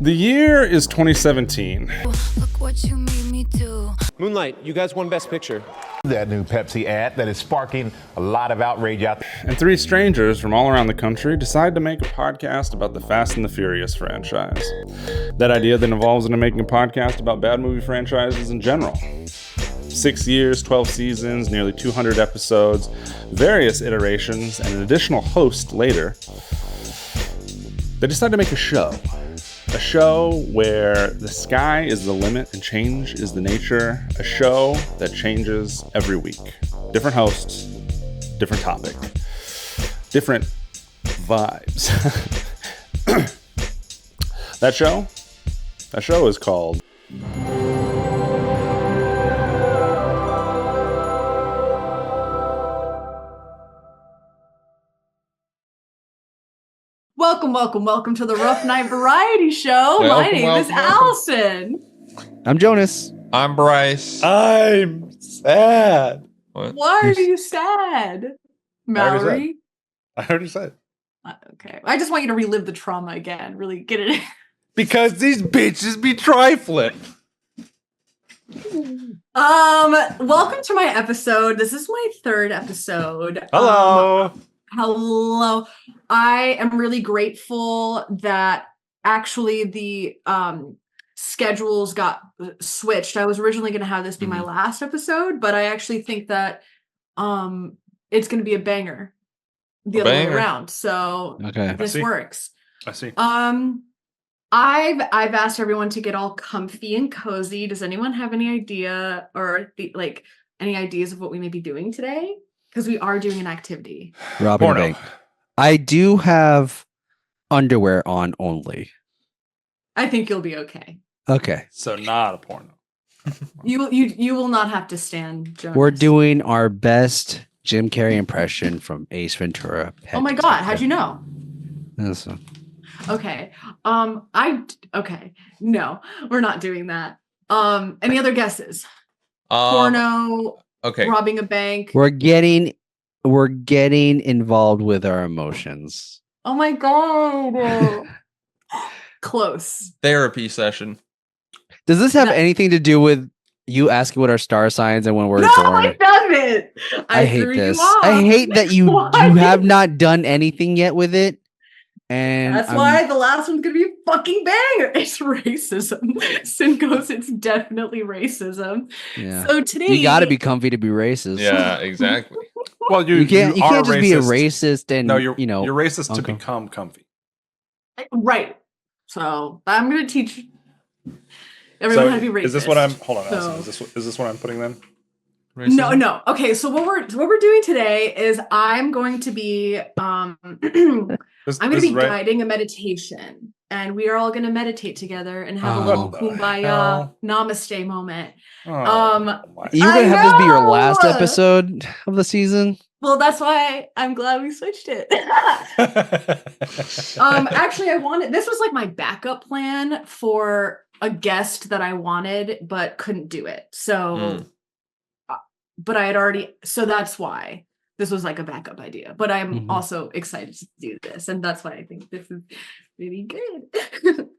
The year is 2017. Look what you made me do. Moonlight, you guys won Best Picture. That new Pepsi ad that is sparking a lot of outrage out there. And three strangers from all around the country decide to make a podcast about the Fast and the Furious franchise. That idea then evolves into making a podcast about bad movie franchises in general. 6 years, 12 seasons, nearly 200 episodes, various iterations, and an additional host later. They decide to make a show. A show where the sky is the limit and change is the nature. A show that changes every week. Different hosts, different topic, different vibes. That show is called Welcome to the Rough Night Variety Show. My name is Allison. I'm Jonas. I'm Bryce. I'm sad. Why are you sad, Mallory? I already said. Okay. I just want you to relive the trauma again. Really get it. Because these bitches be trifling. Welcome to my episode. This is my third episode. Hello. Hello. I am really grateful that actually the schedules got switched. I was originally going to have this be my last episode, but I actually think that it's going to be a banger the other way around. So this works. I see. I've asked everyone to get all comfy and cozy. Does anyone have any idea or any ideas of what we may be doing today? Because we are doing an activity. Robbing a bank. I do have underwear on only. I think you'll be okay. Okay. So not a porno. You will not have to stand, Jonas. We're doing our best Jim Carrey impression from Ace Ventura. Oh my God, how'd you know? Okay. Okay. No, we're not doing that. Any other guesses? Porno. Okay. Robbing a bank. We're getting involved with our emotions. Oh my God. Close. Therapy session. Does this have anything to do with you asking what our star signs and when we're born? No, it doesn't. I hate this. I hate that you have not done anything yet with it. And that's why the last one's gonna be a fucking banger. It's racism. Sin goes, it's definitely racism. Yeah. So today you gotta be comfy to be racist. Yeah, exactly. Well, you can't just racist. be a racist and you're racist to become comfy. Right. So I'm gonna teach everyone how to be racist. Is this what I'm Allison, is this what I'm putting then? Racism? No. Okay, so what we're doing today is I'm going to be guiding a meditation, and we are all going to meditate together and have a little kumbaya namaste moment. You're gonna have this be your last episode of the season? Well, that's why I'm glad we switched it. Actually, this was like my backup plan for a guest that I wanted but couldn't do it. So but I had already, so that's why this was like a backup idea. But I'm also excited to do this, and that's why I think this is really good.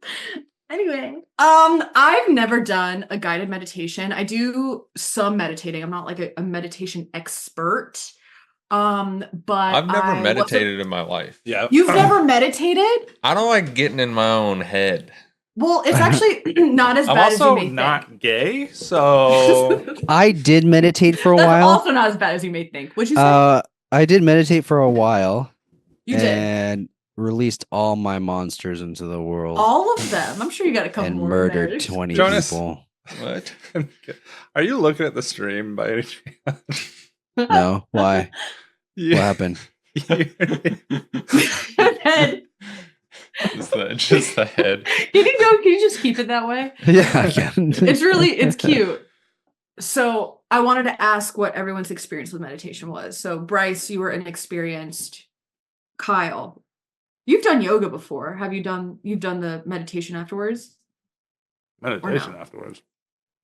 Anyway, I've never done a guided meditation. I do some meditating. I'm not like a meditation expert. But I've never meditated in my life. Yeah. You've never meditated? I don't like getting in my own head. Well, it's actually not as bad as you may think. I'm also not gay, so I did meditate for a That's while. also not as bad as you may think. What'd you say? I did meditate for a while. You did? And released all my monsters into the world. All of them? I'm sure you got a couple and more. murdered 20 Jonas. people. What? Are you looking at the stream by any chance? No, why? Yeah. What happened? Head. Just the head. Can you just keep it that way? Yeah, I can. It's cute. So I wanted to ask what everyone's experience with meditation was. So Bryce, you were inexperienced. Kyle, you've done yoga before. You've done the meditation afterwards? Meditation afterwards.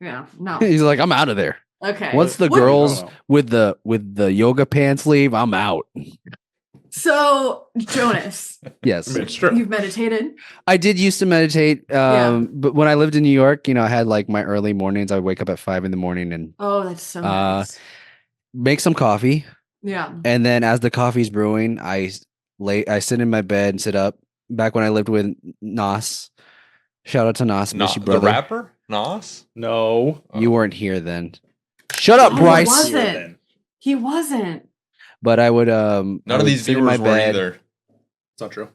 Yeah, no. He's like, I'm out of there. Okay. Once the girls with the yoga pants leave, I'm out. So, Jonas, Yes. It's true. you've meditated? I did used to meditate, Yeah. but when I lived in New York, I had like my early mornings. I would wake up at 5 a.m. and Oh, that's so Uh, nice. make some coffee, Yeah. and then as the coffee's brewing, I sit in my bed and sit up. Back when I lived with Nas, shout out to Nas, miss you, The brother. rapper? Nas? No. You weren't here then. Shut up, Oh, Bryce. wasn't. He wasn't. But I would None I of would these sit in my viewers were bed. either. It's not true.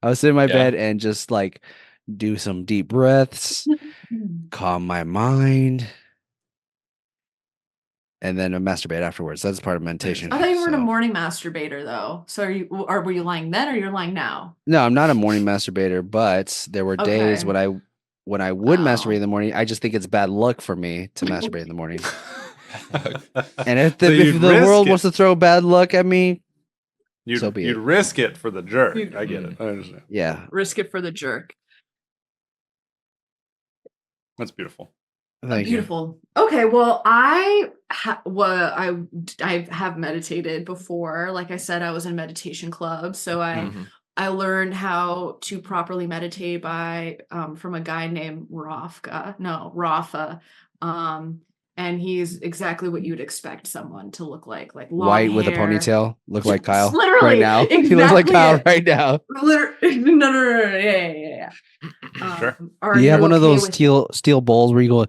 I would sit in my Yeah. bed and just like do some deep breaths, calm my mind, and then masturbate afterwards. That's part of meditation. I thought you were a so- morning masturbator, though. So were you lying then, or you're lying now? No, I'm not a morning masturbator, but there were days Okay. when I would Oh. masturbate in the morning. I just think it's bad luck for me to masturbate in the morning. And if So the you'd world risk wants it. to throw bad luck at me, You'd, so be you'd it. risk it for the jerk. You'd- I get it. I understand. Yeah, Risk it for the jerk. That's beautiful. thank you. Beautiful. Okay, well, I have meditated before. Like I said, I was in meditation club, so I learned how to properly meditate by from a guy named Rafa. And he's exactly what you'd expect someone to look like long White with a hair. ponytail, look like Kyle Literally, right now. He looks like exactly Kyle it. right now. No. Yeah. Sure. Are Do you have one of okay those with- steel bowls where you go?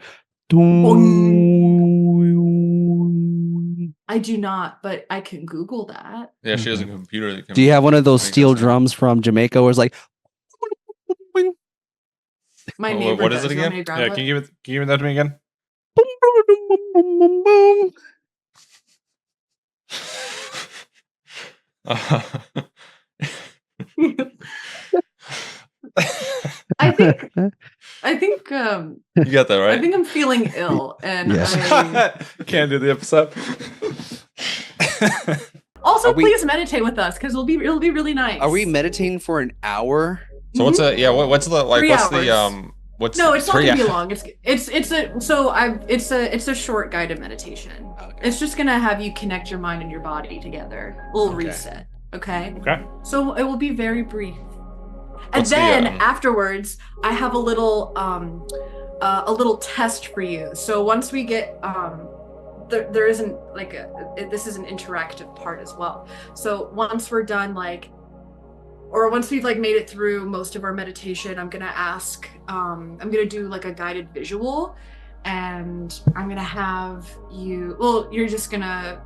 I do not, but I can Google that. Yeah, she has a computer that can. Do you have one of those make steel that sound. drums from Jamaica where it's like? My Oh, neighbor what is does. it You want again? me to grab Yeah, one? can you give that to me again? I think You got that right. I think I'm feeling ill, and Yes. Can't do the episode. also Are we- please meditate with us because it'll be really nice. Are we meditating for an hour? So what's a what's the like 3 what's hours. the what's No, it's not three gonna be hou- long. It's a short guided meditation. Okay. It's just gonna have you connect your mind and your body together. A little Okay. reset. Okay. Okay. So it will be very brief. And What's the, then afterwards, I have a little test for you. So once we get there isn't like this is an interactive part as well. So once we're done, once we've made it through most of our meditation, I'm gonna do like a guided visual, and I'm gonna have you. Well, you're just gonna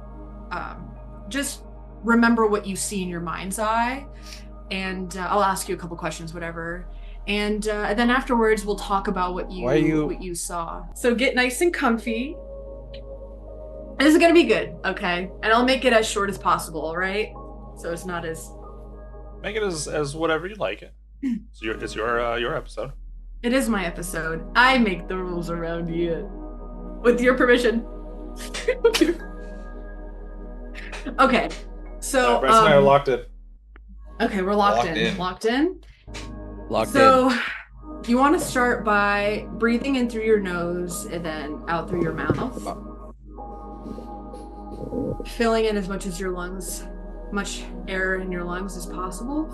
just remember what you see in your mind's eye, and I'll ask you a couple questions, whatever. And then afterwards, we'll talk about what you saw. So get nice and comfy. This is gonna be good, okay? And I'll make it as short as possible, all right? So it's not as. Make it as whatever you like it. It's your episode. It is my episode. I make the rules around here. With your permission. Okay. So Bryce and I are locked in. okay, we're locked Locked in. in. Locked in. Locked So you want to start by breathing in through your nose and then out through your mouth. Filling in as much air in your lungs as possible.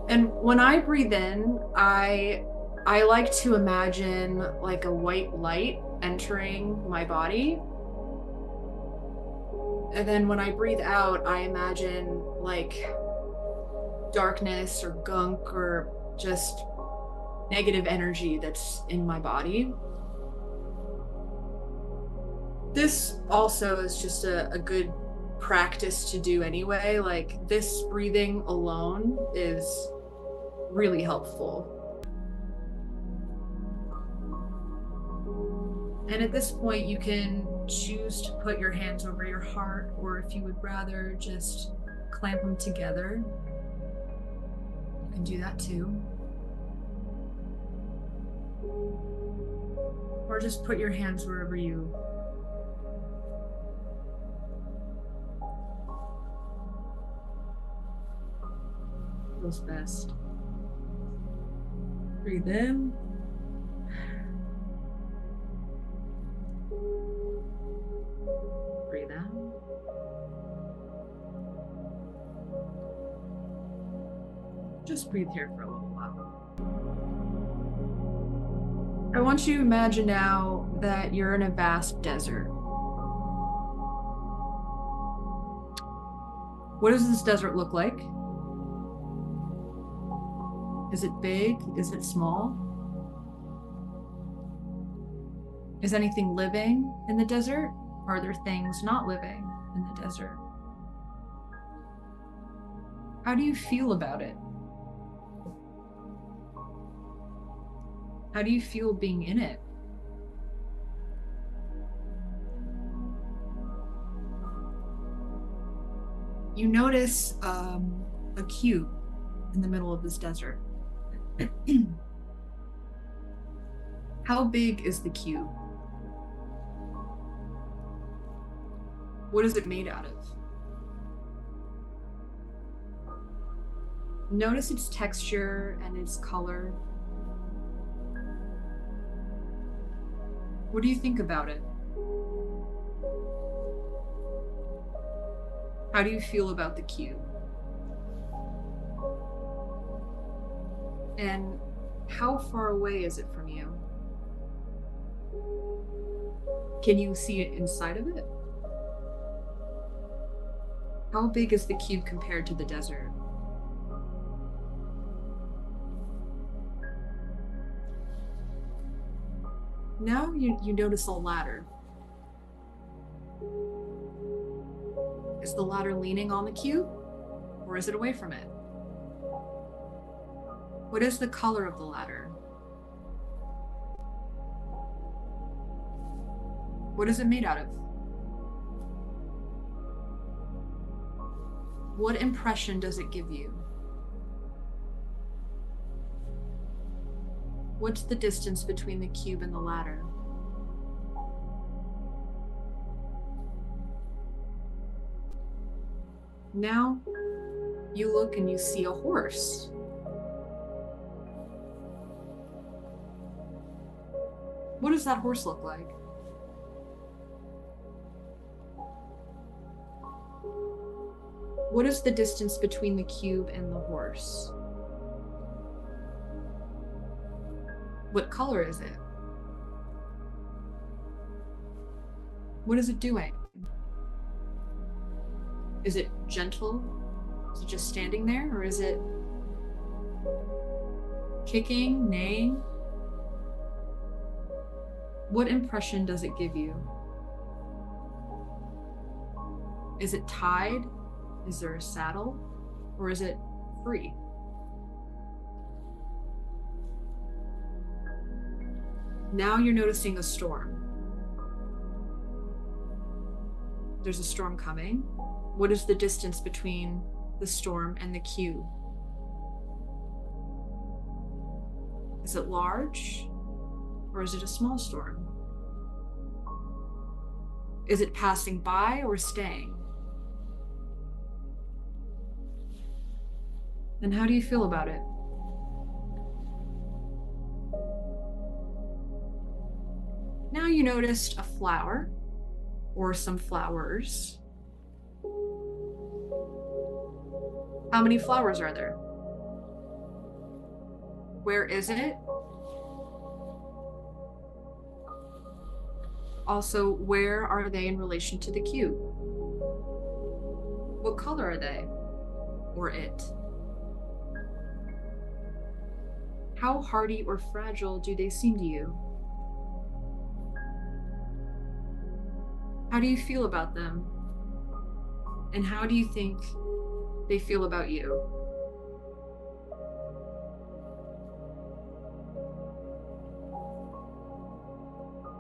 And when I breathe in, I like to imagine like a white light entering my body. And then when I breathe out, I imagine like darkness or gunk or just negative energy that's in my body. This also is just a good practice to do anyway. Like this breathing alone is really helpful. And at this point, you can choose to put your hands over your heart, or if you would rather just clamp them together, you can do that too. Or just put your hands wherever you feels best. Breathe in. Breathe Just breathe here for a little while. I want you to imagine now that you're in a vast desert. What does this desert look like? Is it big? Is it small? Is anything living in the desert? Or are there things not living in the desert? How do you feel about it? How do you feel being in it? You notice a cube in the middle of this desert. How big is the cube? What is it made out of? Notice its texture and its color. What do you think about it? How do you feel about the cube? And how far away is it from you? Can you see it inside of it? How big is the cube compared to the desert? Now you notice a ladder. Is the ladder leaning on the cube, or is it away from it? What is the color of the ladder? What is it made out of? What impression does it give you? What's the distance between the cube and the ladder? Now, you look and you see a horse. What does that horse look like? What is the distance between the cube and the horse? What color is it? What is it doing? Is it gentle? Is it just standing there? Or is it kicking, neighing? What impression does it give you? Is it tied? Is there a saddle? Or is it free? Now you're noticing a storm. There's a storm coming. What is the distance between the storm and the cube? Is it large, or is it a small storm? Is it passing by or staying? And how do you feel about it? Now you noticed a flower or some flowers. How many flowers are there? Where is it? Also, where are they in relation to the cube? What color are they? Or it? How hardy or fragile do they seem to you? How do you feel about them? And how do you think they feel about you?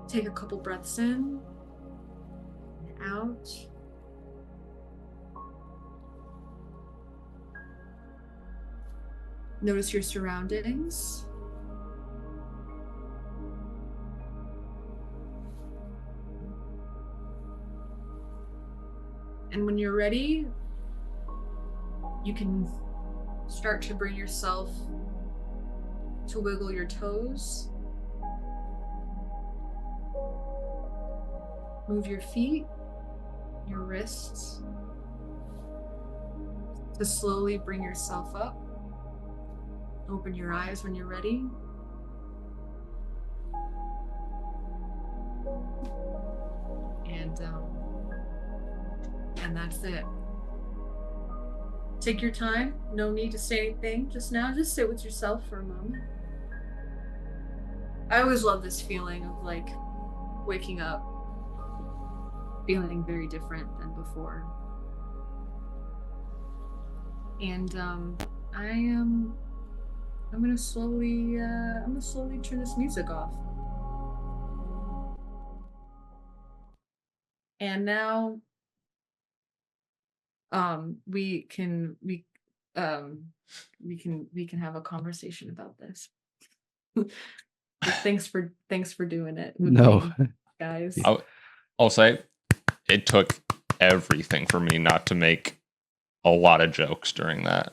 Take a couple breaths in and out. Notice your surroundings. And when you're ready, you can start to bring yourself to wiggle your toes. Move your feet, your wrists, to slowly bring yourself up. Open your eyes when you're ready. And that's it. Take your time. No need to say anything just now. Just sit with yourself for a moment. I always love this feeling of like waking up feeling very different than before. And I'm gonna slowly turn this music off. And now we can have a conversation about this. Thanks for doing it with No. me, guys. I'll say it took everything for me not to make a lot of jokes during that.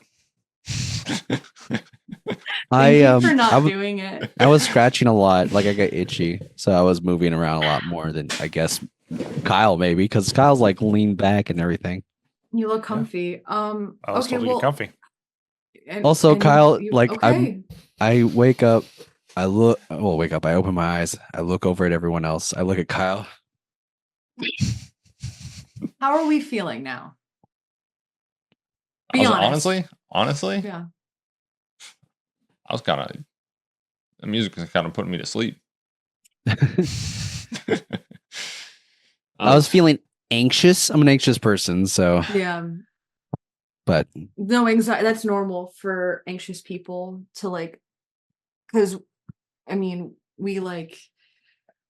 Thank you for not doing it. I was scratching a lot, like I got itchy, so I was moving around a lot more than I guess Kyle maybe, because Kyle's like leaned back and everything. You look comfy. I was Okay, told to well, get comfy. Also, Kyle, like okay. I wake up, I open my eyes, I look over at everyone else, I look at Kyle. How are we feeling now? Be honest. Honestly, Yeah. I was kind of, the music was kind of putting me to sleep. I was feeling anxious. I'm an anxious person, so yeah. But no, anxiety, that's normal for anxious people to like, because I mean, we like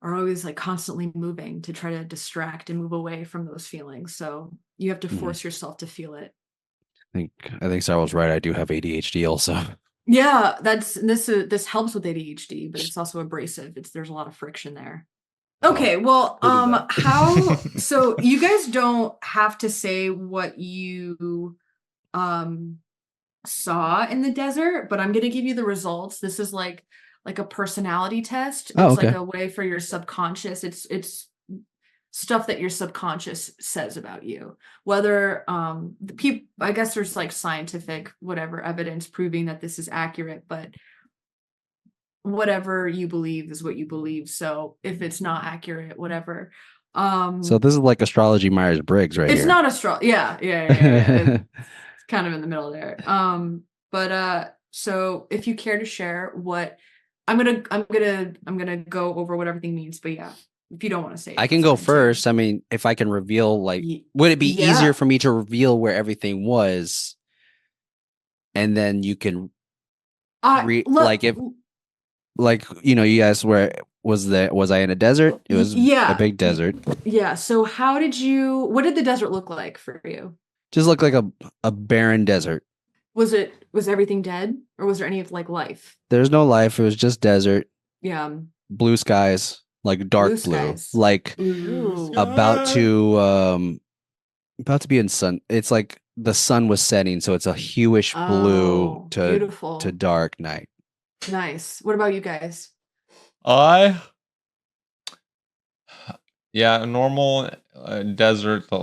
are always like constantly moving to try to distract and move away from those feelings. So you have to force yourself to feel it. I think Sarah was right. I do have ADHD also. Yeah, this helps with ADHD, but it's also abrasive. There's a lot of friction there. Okay, well, so you guys don't have to say what you saw in the desert, but I'm gonna give you the results. This is like a personality test. It's like a way for your subconscious. It's stuff that your subconscious says about you. Whether the people, I guess there's like scientific whatever evidence proving that this is accurate, but whatever you believe is what you believe. So if it's not accurate, whatever. So this is like astrology Myers-Briggs right here. It's not astrology. Yeah. It's kind of in the middle there. But so if you care to share what I'm gonna go over what everything means, but yeah, if you don't want to say it, I can go first. I mean, if I can reveal, like, would it be easier for me to reveal where everything was, and then you can like if like you know you guys was I in a desert? It was a big desert. Yeah. So what did the desert look like for you? Just looked like a barren desert. Was everything dead, or was there any like life? There's no life. It was just desert. Yeah. Blue skies, like dark blue, like about to be in sun. It's like the sun was setting, so it's a hueish blue to dark night. Nice. What about you guys? A normal desert, but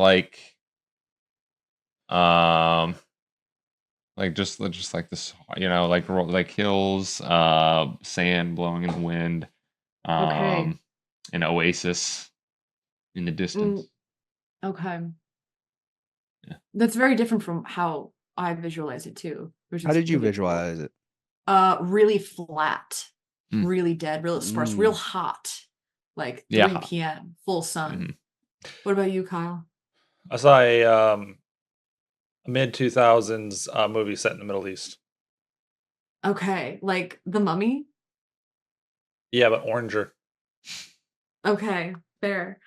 just like this, like hills, sand blowing in the wind, an oasis in the distance. Okay. Yeah. That's very different from how I visualize it too. How did you visualize it? Really flat, really dead, real sparse, real hot, like 3 p.m. full sun. What about you, Kyle? I saw a mid-2000s movie set in the Middle East. Okay, like The Mummy? Yeah, but oranger. Okay, fair.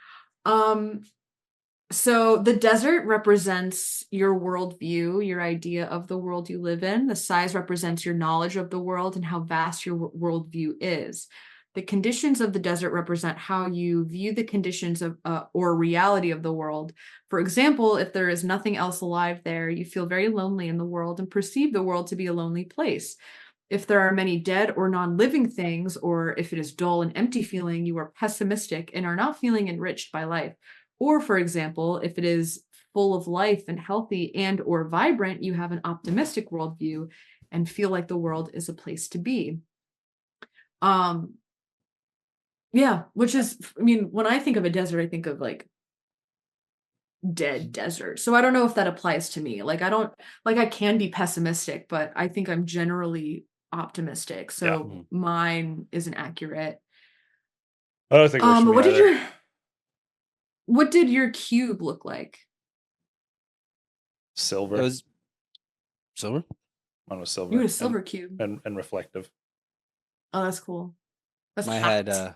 So the desert represents your worldview, your idea of the world you live in. The size represents your knowledge of the world and how vast your worldview is. The conditions of the desert represent how you view the conditions of or reality of the world. For example, if there is nothing else alive there, you feel very lonely in the world and perceive the world to be a lonely place. If there are many dead or non-living things, or if it is dull and empty feeling, you are pessimistic and are not feeling enriched by life. Or, for example, if it is full of life and healthy and or vibrant, you have an optimistic worldview and feel like the world is a place to be. Yeah, which is, I mean, when I think of a desert, I think of like dead desert. So I don't know if that applies to me. Like I can be pessimistic, but I think I'm generally optimistic. So mine isn't accurate. I don't think it what did either. What did your cube look like? Silver. It was silver. Mine was silver. You had a silver cube. And reflective. Oh, that's cool. That's I hot. had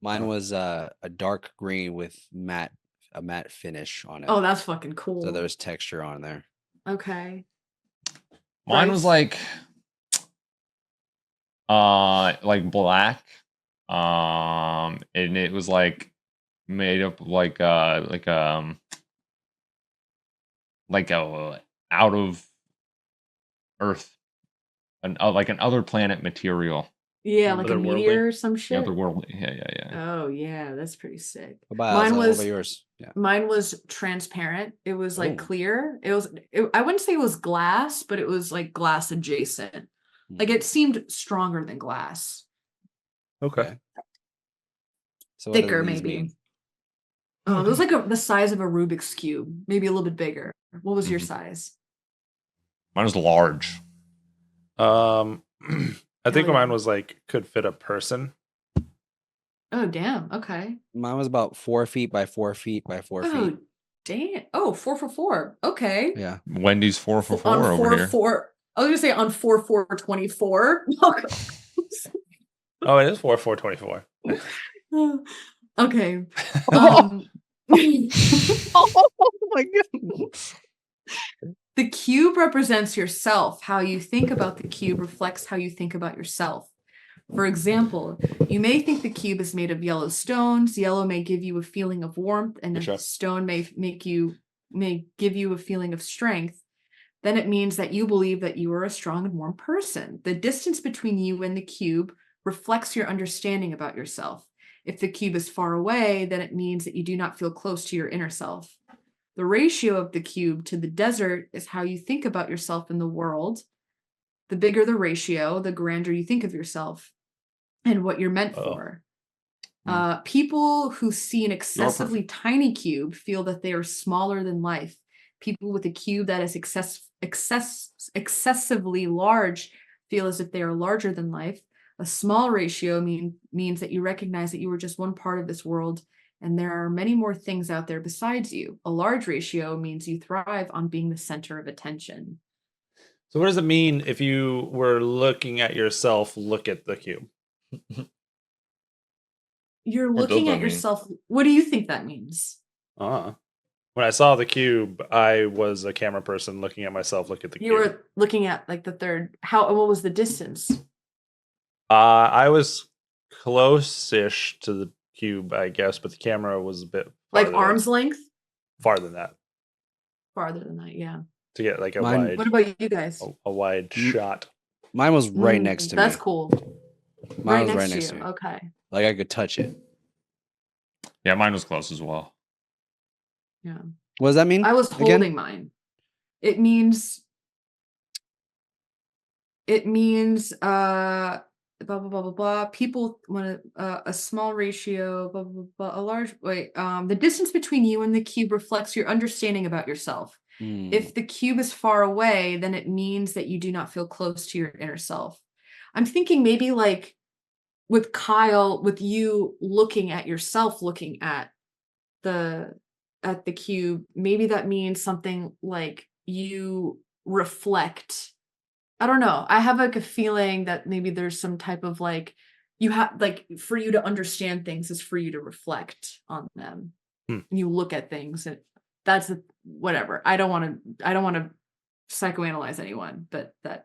mine was a dark green with a matte finish on it. Oh, that's fucking cool. So there's texture on there. Okay. Mine was like black. And it was like made up like a out of Earth, like an other planet material. Yeah, like a meteor or some shit. Otherworldly. Yeah. Oh yeah, that's pretty sick. What about yours? Yeah. Mine was transparent. It was like clear. I wouldn't say it was glass, but it was like glass adjacent. Like it seemed stronger than glass. Okay. So thicker maybe. It was like the size of a Rubik's cube, maybe a little bit bigger. What was your size? Mine was large. I think mine was like could fit a person. Oh damn! Okay. Mine was about 4 feet by 4 feet by 4 feet. Oh damn! Oh, 4 for 4. Okay. Yeah. Wendy's 4 for 4 on over here. 4. I was gonna say on 4/4/24. Oh, it is 4/4/24. Okay. Oh my god. The cube represents yourself. How you think about the cube reflects how you think about yourself. For example, you may think the cube is made of yellow stones. Yellow may give you a feeling of warmth, and a stone may give you a feeling of strength. Then it means that you believe that you are a strong and warm person. The distance between you and the cube reflects your understanding about yourself. If the cube is far away, then it means that you do not feel close to your inner self. The ratio of the cube to the desert is how you think about yourself in the world. The bigger the ratio, the grander you think of yourself and what you're meant for. People who see an excessively tiny cube feel that they are smaller than life. People with a cube that is excessively large feel as if they are larger than life. A small ratio means that you recognize that you are just one part of this world and there are many more things out there besides you. A large ratio means you thrive on being the center of attention. So what does it mean if you were looking at yourself, look at the cube? You're looking at yourself. What do you think that means? When I saw the cube, I was a camera person looking at myself, look at the cube. You were looking at like the third. What was the distance? I was close-ish to the cube, I guess, but the camera was a bit like arm's length. Farther than that. Farther than that, yeah. To get like a wide. What about you guys? A wide shot. Mine was right next to me. That's cool. Mine was right next to me. Okay. Like I could touch it. Yeah, mine was close as well. Yeah. What does that mean? I was holding mine. It means blah blah blah blah blah. People want a small ratio, blah blah blah. A large the distance between you and the cube reflects your understanding about yourself. If the cube is far away, then it means that you do not feel close to your inner self. I'm thinking maybe like with Kyle, with you looking at yourself, looking at the cube, maybe that means something like you reflect. I don't know. I have like a feeling that maybe there's some type of like you have like for you to understand things is for you to reflect on them. You look at things and that's whatever. I don't want to psychoanalyze anyone, but that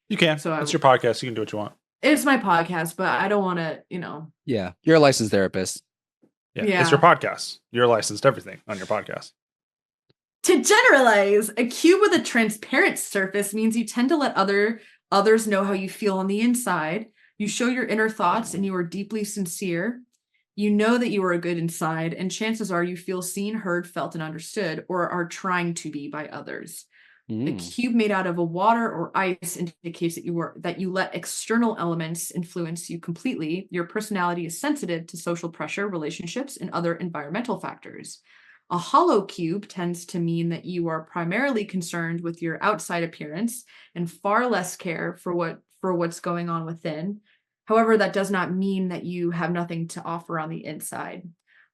you can. So it's your podcast. You can do what you want. It's my podcast, but I don't want to, Yeah, you're a licensed therapist. Yeah, it's your podcast. You're licensed everything on your podcast. To generalize, a cube with a transparent surface means you tend to let others know how you feel on the inside. You show your inner thoughts and you are deeply sincere. You know that you are good inside, and chances are you feel seen, heard, felt, and understood, or are trying to be by others. A cube made out of a water or ice indicates that you let external elements influence you completely. Your personality is sensitive to social pressure, relationships, and other environmental factors. A hollow cube tends to mean that you are primarily concerned with your outside appearance and far less care for what's going on within. However, that does not mean that you have nothing to offer on the inside.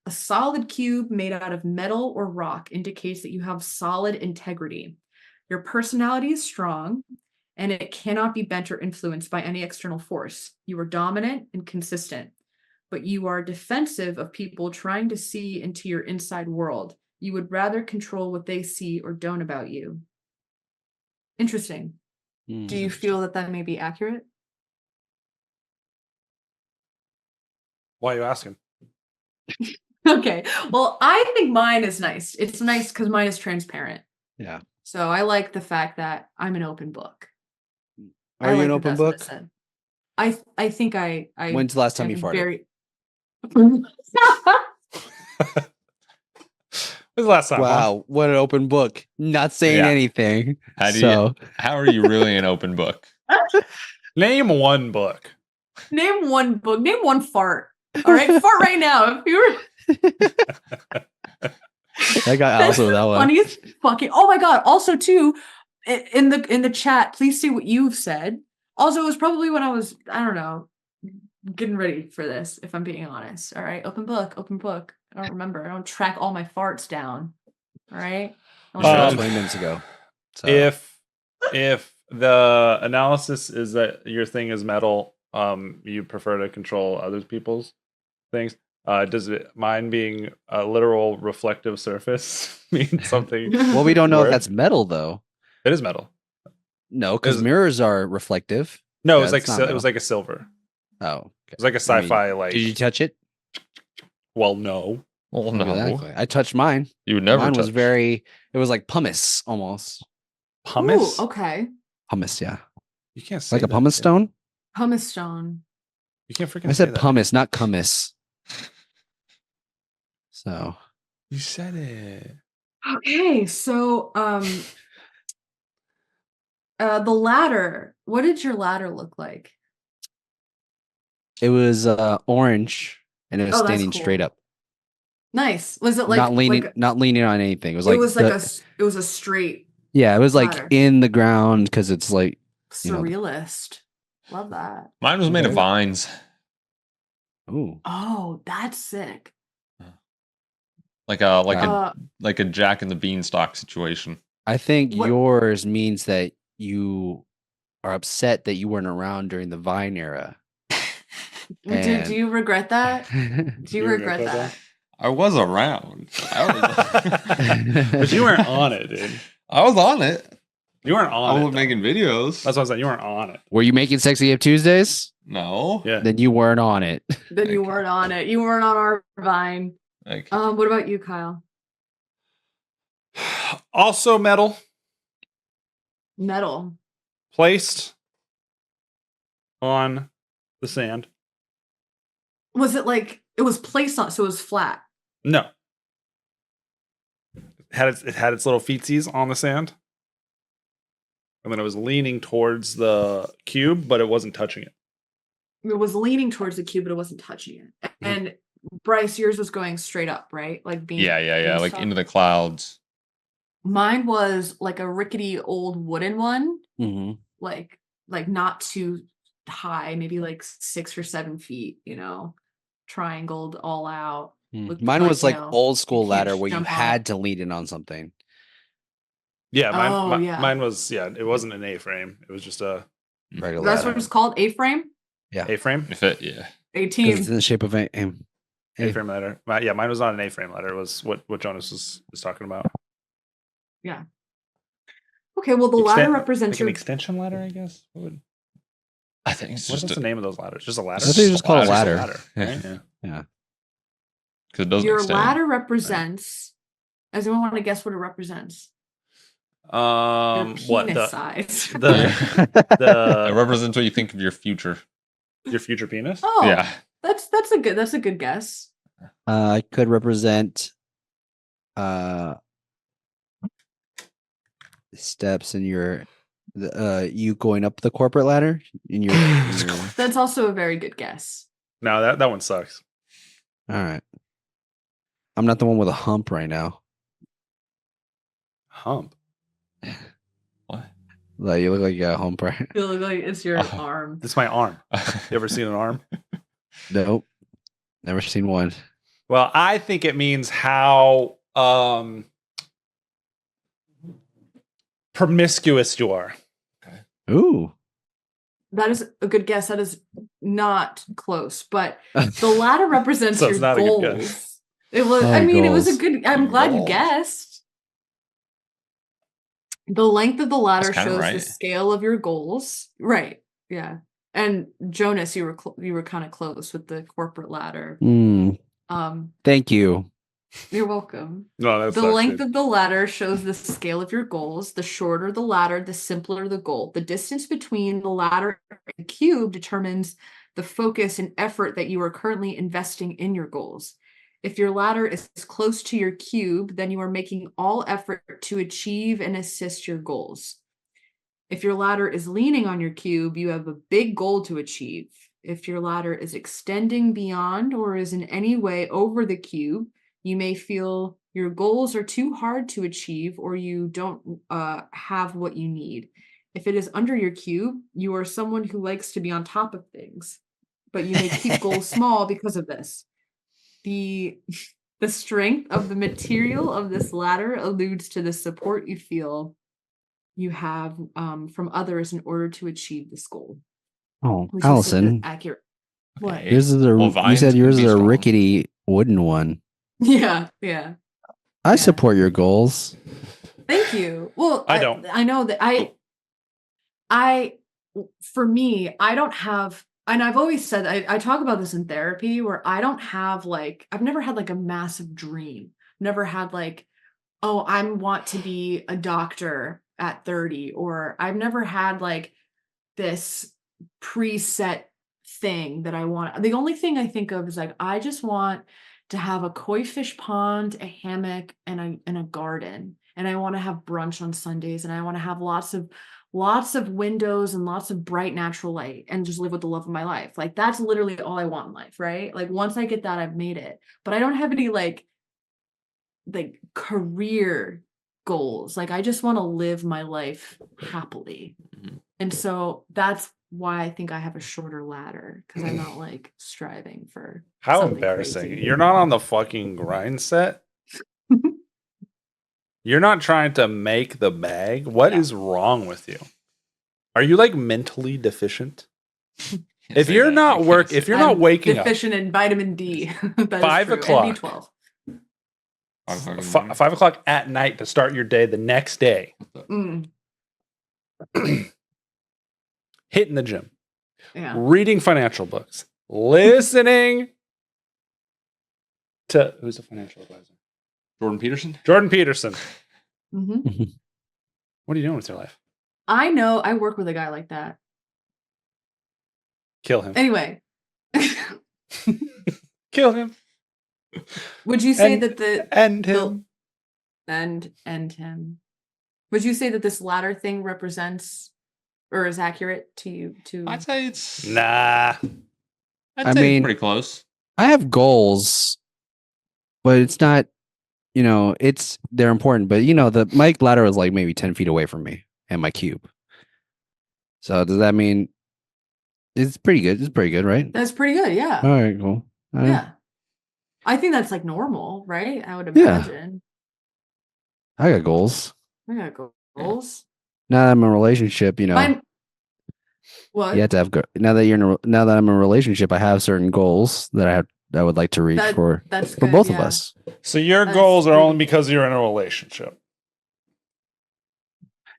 A solid cube made out of metal or rock indicates that you have solid integrity. Your personality is strong, and it cannot be bent or influenced by any external force. You are dominant and consistent, but you are defensive of people trying to see into your inside world. You would rather control what they see or don't about you. Interesting. Do you feel that may be accurate? Why are you asking? Okay. Well, I think mine is nice. It's nice because mine is transparent. Yeah. So I like the fact that I'm an open book. Are you an open book? I think I. When's the last time you farted? When's the last time? Wow, what an open book. Not saying anything. How are you really an open book? Name one book. Name one book. Name one fart. All right, fart right now. If you were. I got Allison with that one. Funniest fucking. Oh my god! Also, too, in the chat, please see what you've said. Also, it was probably when I was, I don't know, getting ready for this. If I'm being honest, all right, open book, open book. I don't remember. I don't track all my farts down. All right. 20 minutes ago. So. If the analysis is that your thing is metal, you prefer to control other people's things. Does mine being a literal reflective surface mean something? Well, we don't know if that's metal though. It is metal. No, because mirrors are reflective. No, it was it was like a silver. Oh, okay. It was like a sci-fi like. Did you touch it? Well, no. Well, no. Exactly. I touched mine. You would never. Mine was very. It was like pumice almost. Pumice. Ooh, okay. Pumice, yeah. You can't say like a pumice stone. Pumice stone. You can't freaking. I said pumice, not pumice. So. You said it. Okay, so the ladder. What did your ladder look like? It was orange and it was standing straight up. Nice. Was it like not leaning on anything? It was it was a straight. Yeah, it was ladder. Like in the ground because it's like surrealist. Love that. Mine was made of vines. Ooh. Oh, that's sick. Like a Jack and the Beanstalk situation. I think yours means that you are upset that you weren't around during the Vine era. Do you regret that? Do you regret that? I was around. But you weren't on it, dude. I was on it. You weren't on I it. was making videos. That's what I was saying. You weren't on it. Were you making Sexy Up Tuesdays? No. Yeah. Then you weren't on it. Then you weren't on it. You weren't on our Vine. Okay. What about you, Kyle? Also metal. Metal. Placed on the sand. Was it like it was placed on, so it was flat? No. It had its little feetsies on the sand. And then it was leaning towards the cube, but it wasn't touching it. It was leaning towards the cube, but it wasn't touching it. And Bryce, yours was going straight up, right? Like being like into the clouds. Mine was like a rickety old wooden one, like not too high, maybe like 6 or 7 feet. Triangled all out. Mine was like old school ladder where you had to lean in on something. Yeah, mine was it wasn't an A-frame. It was just a regular. That's what it's called, A-frame. Yeah, A-frame. Yeah. 18. It's in the shape of an A-frame ladder. Yeah, mine was not an A-frame ladder. It was what Jonas was talking about. Yeah. Okay, well, the ladder represents an extension ladder, I guess. I think it's what's the name of those ladders? Just a ladder. I think it's just called a ladder. Right? Yeah. Because it doesn't. Your extend. ladder represents. Does anyone want to guess what it represents? Your penis what size? It represents what you think of your future. Your future penis? Oh, yeah. That's a good guess. I could represent steps in your you going up the corporate ladder in your That's also a very good guess. No, that one sucks. All right. I'm not the one with a hump right now. Hump. What? Like you look like you got a hump right. You look like it's your arm. This is my arm. You ever seen an arm? Nope. Never seen one. Well, I think it means how promiscuous you are. Ooh. That is a good guess. That is not close, but the ladder represents So it's your not a good goals. guess. It was. Oh, I mean, it was a goals. good. I'm glad you Goals. guessed. The length of the ladder That's kinda shows the right. scale of your goals. Right. Yeah. And Jonas, you were kind of close with the corporate ladder. Thank you. You're welcome. No, that's The length of the ladder shows the scale of your goals. The shorter the ladder, the simpler the goal. The distance between the ladder and the cube determines the focus and effort that you are currently investing in your goals. If your ladder is close to your cube, then you are making all effort to achieve and assist your goals. If your ladder is leaning on your cube, you have a big goal to achieve. If your ladder is extending beyond or is in any way over the cube, you may feel your goals are too hard to achieve or you don't have what you need. If it is under your cube, you are someone who likes to be on top of things, but you may keep goals small because of this. The strength of the material of this ladder alludes to the support you feel you have from others in order to achieve this goal. Oh, Which Allison. is accurate. What? Okay. Yours is Well, you vines said can yours be is a strong. rickety wooden one. Yeah. I support your goals. Thank you. Well, I don't. I know that for me, I don't have, and I've always said, I talk about this in therapy where I don't have I've never had a massive dream. Never had oh, I want to be a doctor at 30, or I've never had this preset thing that I want. The only thing I think of is I just want to have a koi fish pond, a hammock, and a garden. And I want to have brunch on Sundays, and I want to have lots of windows and lots of bright natural light and just live with the love of my life. That's literally all I want in life, right? Once I get that, I've made it. But I don't have any career goals. I just want to live my life happily. And so that's why I think I have a shorter ladder, because I'm not striving for How something embarrassing. crazy. You're not on the fucking grind set? You're not trying to make the bag? What is wrong with you? Are you mentally deficient? If you're not I'm waking up deficient in vitamin D. That 5 is true. o'clock. And B12. 5 o'clock at night to start your day the next day, hitting the gym, reading financial books, listening to who's the financial advisor? Jordan Peterson. Mm-hmm. What are you doing with your life? I know. I work with a guy like that. Kill him. Anyway. Kill him. Would you say that end him? End him. Would you say that this latter thing represents or is accurate to you? I'd say it's nah. I'd say it's pretty close. I have goals, but it's not. They're important, but the mic ladder is maybe 10 feet away from me and my cube. So does that mean it's pretty good? It's pretty good, right? That's pretty good. Yeah. All right, cool. Yeah. I think that's normal, right? I would imagine. Yeah. I got goals. I got goals. Now that I'm in a relationship, what? You have to have now that I'm in a relationship, I have certain goals that I would like to reach for both of us. So your goals are only because you're in a relationship.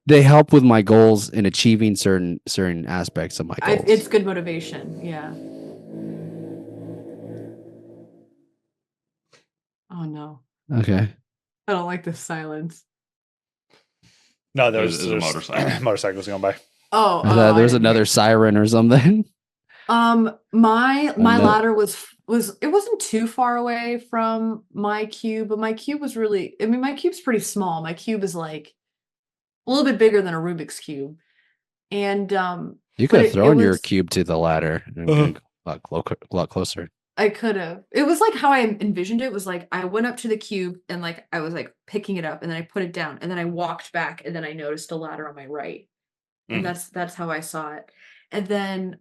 They help with my goals in achieving certain aspects of my goals. It's good motivation. Yeah. Oh no. Okay. I don't like this silence. No, there's a motorcycle. Motorcycles going by. Oh, there's another siren or something. My ladder was it wasn't too far away from my cube, but my cube was really, my cube's pretty small. My cube is a little bit bigger than a Rubik's cube. And you could have thrown your cube to the ladder and a lot closer. I could have. It was like how I envisioned it. It was like I went up to the cube and like I was like picking it up and then I put it down and then I walked back and then I noticed a ladder on my right. And that's how I saw it. And then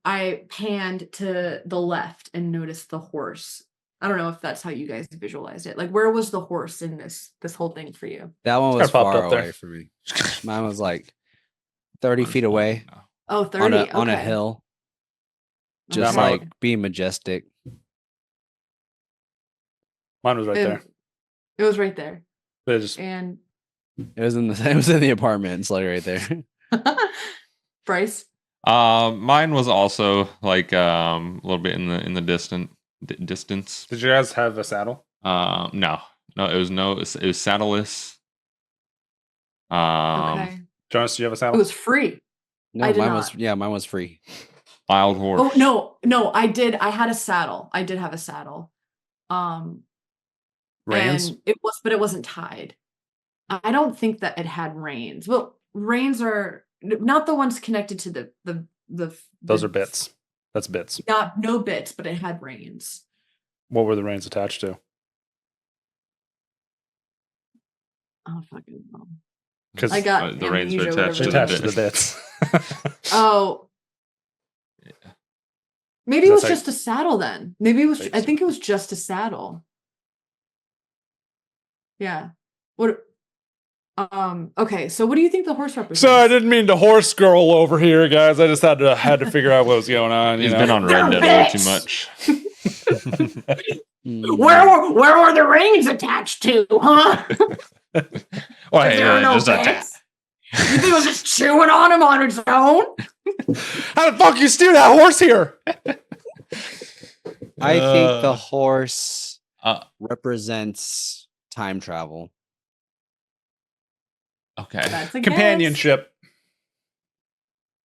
I panned to the left and noticed the horse. I don't know if that's how you guys visualized it. Like, where was the horse in this whole thing for you? That one was far away for me. Mine was like 30 feet away. Oh, 30 on a hill. Just like being majestic. Mine was right there. It was right there. And it was in the apartment. It's like right there. Bryce? Mine was also like a little bit in the distance. Did you guys have a saddle? No, it was saddleless. Okay. Jonas, do you have a saddle? It was free. No, mine was free. Wild horse. Oh no, I did. I had a saddle. I did have a saddle. Reins? And it wasn't tied. I don't think that it had reins. Well, reins are not the ones connected to the Those are bits. That's bits. No bits, but it had reins. What were the reins attached to? Oh fucking no. Because I got the reins were attached to the bits. Oh. Maybe it was just a saddle then. Maybe it was I think it was just a saddle. Yeah. What okay, so what do you think the horse represents? So I didn't mean to horse girl over here, guys. I just had to figure out what was going on. He's been on Reddit way too much. Where were the reins attached to, huh? Well, hey, just you think it was just chewing on him on its own? How the fuck you steer that horse here? I think the horse represents time travel. Okay. That's a companionship.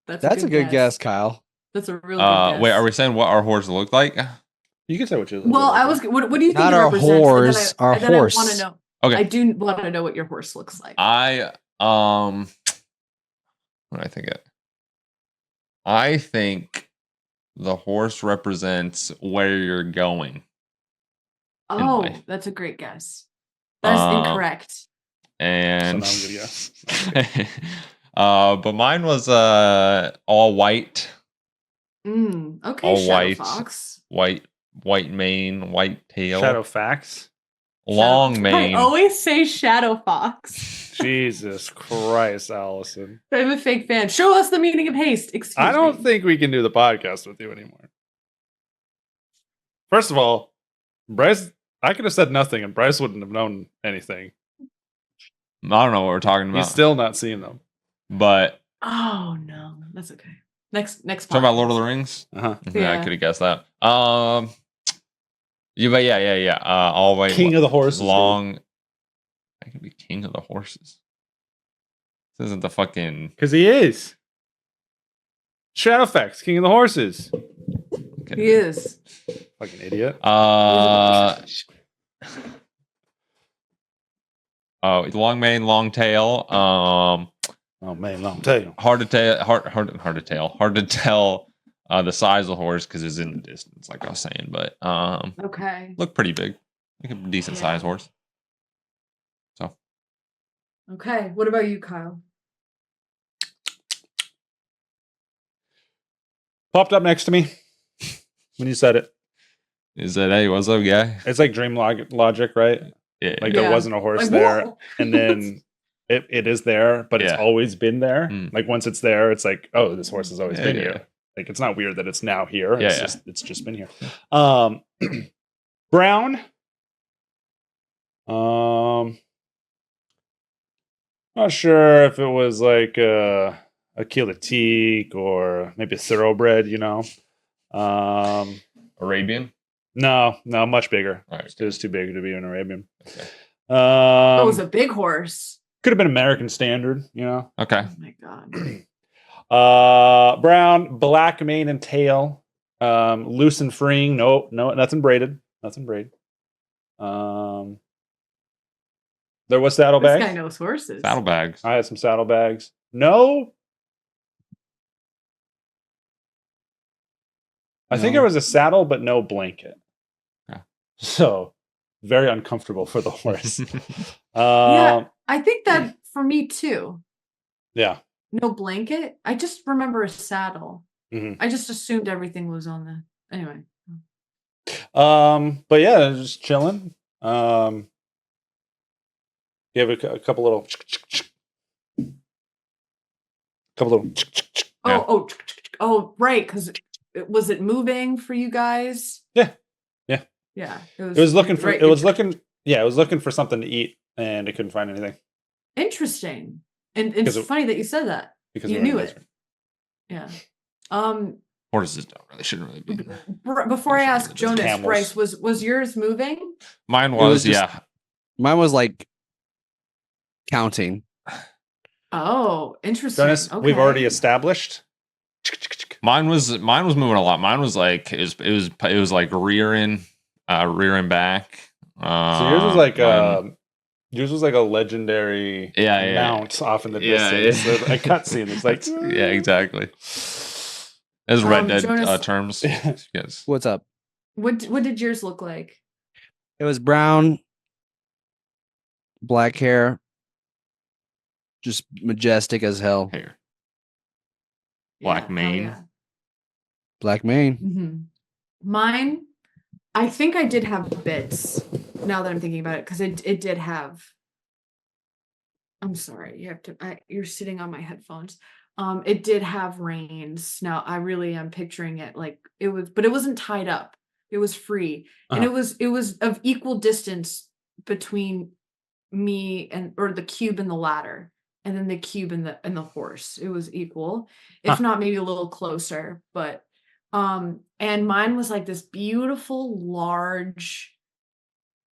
Guess. That's a good guess, Kyle. That's a really good guess. Wait, are we saying what our horse looked like? You can say what you. Well, I was. What do you think? Not it our represents? horse. Our horse. I want to know. Okay. I do want to know what your horse looks like. What do I think it? I think the horse represents where you're going. Oh, that's a great guess. That is incorrect. And so now I'm gonna guess. but mine was all white. Okay. All Shadow white. Fox. White mane, white tail. Shadow Fax. Long mane. I always say Shadow Fox. Jesus Christ, Allison. I'm a fake fan. Show us the meaning of haste. Excuse me. I don't think we can do the podcast with you anymore. First of all, Bryce, I could have said nothing and Bryce wouldn't have known anything. I don't know what we're talking about. He's still not seen them. But oh no, that's okay. Next. Talking about Lord of the Rings. Uh-huh. Yeah, I could have guessed that. Yeah. All white. King of the horses. Long. I could be king of the horses. This isn't the fucking. Because he is. Shadowfax, king of the horses. Okay. He is. Fucking idiot. Oh, long mane, long tail. Oh man, long tail. Hard to tell the size of the horse because it's in the distance, like I was saying. But Okay. look pretty big, like a decent size horse. So. Okay. What about you, Kyle? Popped up next to me when you said it. Is that, hey, what's up, guy? It's like dream logic, right? Yeah. Like there wasn't a horse Like, there, whoa. and then it is there, but it's always been there. Like once it's there, it's like, oh, this horse has always been here. Like it's not weird that it's now here. It's just been here. Brown. Not sure if it was like a Kilatique or maybe a thoroughbred, you know. Arabian? No, much bigger. All right. It was too big to be an Arabian. Okay. It was a big horse. Could have been American Standard, you know. Okay. Oh my god. Brown, black mane and tail, loose and freeing. No, nothing braided. Nothing braided. There was saddlebags. This guy knows horses. Saddlebags. I had some saddlebags. No. I think there was a saddle, but no blanket. Yeah. So very uncomfortable for the horse. Yeah, I think that for me too. Yeah. No blanket. I just remember a saddle. Mm-hmm. I just assumed everything was on the anyway. But yeah, just chilling. You have a couple little Oh, right, because was it moving for you guys? Yeah. It was looking for it was looking for something to eat, and it couldn't find anything. Interesting. And it's funny that you said that. Because you knew it. Yeah. Horses shouldn't really be. Before I ask Jonas, Bryce, was yours moving? Mine was, yeah. Mine was like counting. Oh, interesting. Jonas, we've already established. Mine was moving a lot. Mine was like it was like rearing back. So yours was like a legendary mount off in the distance. Yeah. A cutscene. It's like yeah, exactly. As Red Dead Jonas, terms. Yes. What's up? What did yours look like? It was brown, black hair, just majestic as hell. Hair. Black mane. Yeah. Black mane. Mm-hmm. Mine, I think I did have bits. Now that I'm thinking about it, because it did have. I'm sorry, you're sitting on my headphones. It did have reins. Now I really am picturing it like it was, but it wasn't tied up. It was free, and it was of equal distance between me or the cube and the ladder, and then the cube and the horse. It was equal, if not maybe a little closer. But and mine was like this beautiful, large,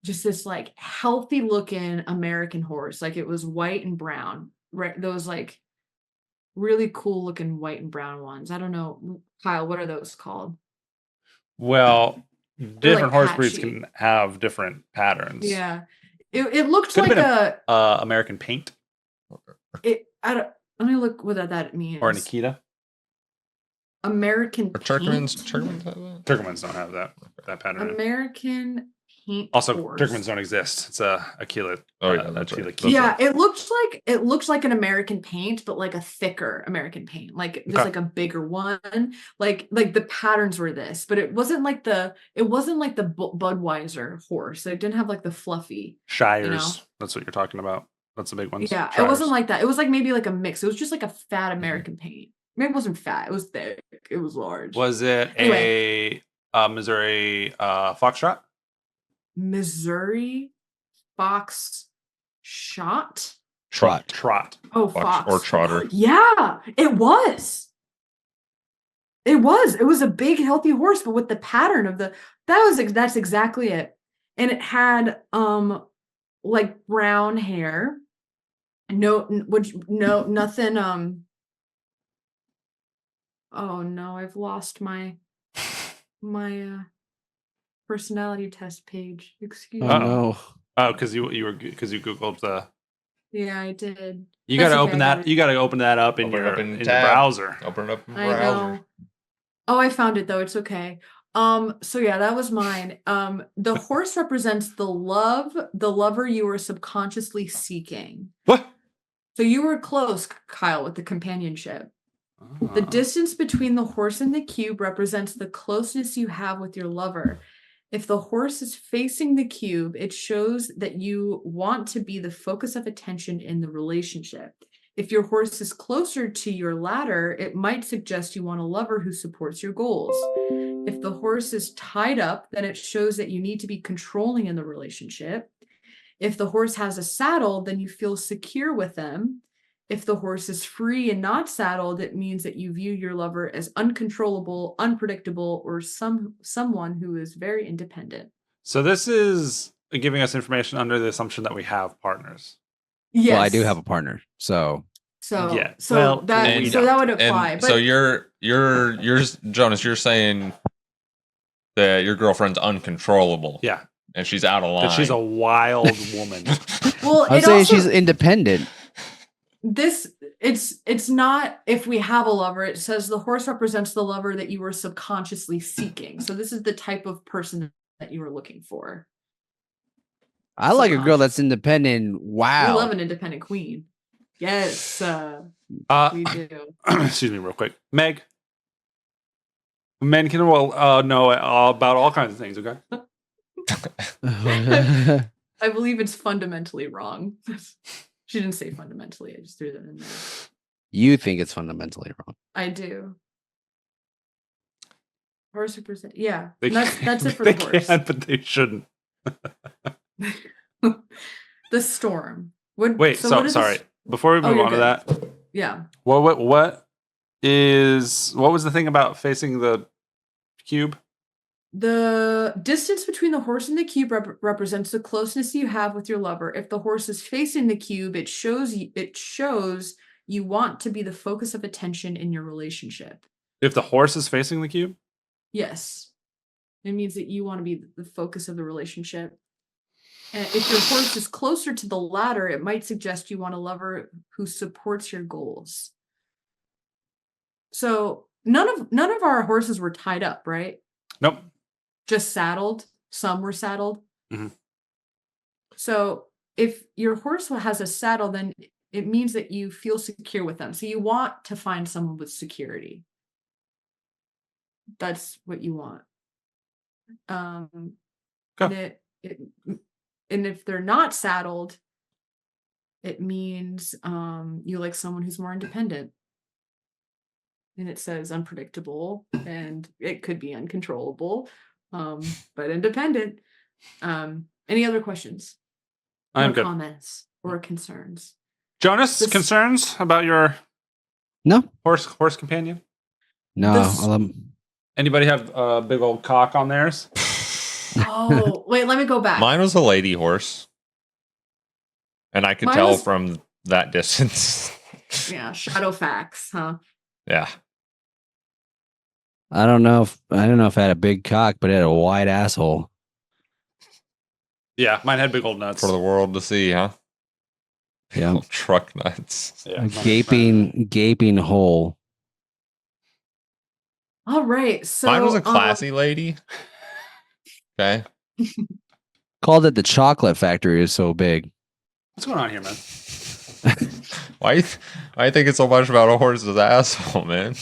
just this like healthy looking American horse. Like it was white and brown, right? Those like really cool looking white and brown ones. I don't know, Kyle, what are those called? Well, different horse patchy. breeds can have different patterns. Yeah. It looked Could like have been American paint. Let me look what that means. Or an Akita. American paint. Turkmens don't have that pattern. American paint. Also, horse. Turkmens don't exist. It's a Aquila. Oh yeah, that's right. Yeah, it looks like an American paint, but like a thicker American paint. Like there's like a bigger one. Like the patterns were this, but it wasn't like the Budweiser horse. It didn't have like the fluffy Shires. You know? That's what you're talking about. That's the big ones. Yeah, Shires. It wasn't like that. It was like maybe like a mix. It was just like a fat American paint. Maybe it wasn't fat. It was thick. It was large. Was it a Missouri Foxtrot? Missouri Fox shot? Trot. Oh, Fox. Or trotter. Yeah, it was. It was a big, healthy horse, but with the pattern of that's exactly it. And it had like brown hair. Nothing. Oh no, I've lost my personality test page. Excuse me. No. Oh, because you Googled the. Yeah, I did. You got to open that. You got to open that up in your browser. Open it up in I browser. know. Oh, I found it though. It's okay. So yeah, that was mine. The horse represents the lover you were subconsciously seeking. What? So you were close, Kyle, with the companionship. The distance between the horse and the cube represents the closeness you have with your lover. If the horse is facing the cube, it shows that you want to be the focus of attention in the relationship. If your horse is closer to your ladder, it might suggest you want a lover who supports your goals. If the horse is tied up, then it shows that you need to be controlling in the relationship. If the horse has a saddle, then you feel secure with them. If the horse is free and not saddled, it means that you view your lover as uncontrollable, unpredictable, or someone who is very independent. So this is giving us information under the assumption that we have partners. Yes. Well, I do have a partner, so yeah. That would apply. But so you're Jonas, you're saying that your girlfriend's uncontrollable. Yeah. And she's out of line. That she's a wild woman. Well, I'm saying she's independent. It's not if we have a lover. It says the horse represents the lover that you were subconsciously seeking. So this is the type of person that you were looking for. I like a girl that's independent. Wow. We love an independent queen. Yes, we do. Excuse me, real quick. Meg. Men can know about all kinds of things, okay? I believe it's fundamentally wrong. She didn't say fundamentally. I just threw that in there. You think it's fundamentally wrong. I do. Horse represent. Yeah, that's it for the horse. They can, but they shouldn't. The storm. Sorry. Before we move on to that, yeah. What was the thing about facing the cube? The distance between the horse and the cube represents the closeness you have with your lover. If the horse is facing the cube, it shows you want to be the focus of attention in your relationship. If the horse is facing the cube? Yes. It means that you want to be the focus of the relationship. And if your horse is closer to the latter, it might suggest you want a lover who supports your goals. So none of our horses were tied up, right? Nope. Just saddled. Some were saddled. Mm-hmm. So if your horse has a saddle, then it means that you feel secure with them. So you want to find someone with security. That's what you want. And if they're not saddled, it means you like someone who's more independent. And it says unpredictable, and it could be uncontrollable, but independent. Any other questions? I'm good. Comments or concerns? Jonas, concerns about your horse companion? No. Anybody have a big old cock on theirs? Oh, wait, let me go back. Mine was a lady horse. And I could tell from that distance. Yeah, shadow facts, huh? Yeah. I don't know if I had a big cock, but it had a wide asshole. Yeah, mine had big old nuts. For the world to see, huh? Yeah. Truck nuts. Yeah, a gaping hole. All right. So mine was a classy lady. Okay. Called it the chocolate factory. Is so big. What's going on here, man? Why you thinking so much about a horse's asshole, man?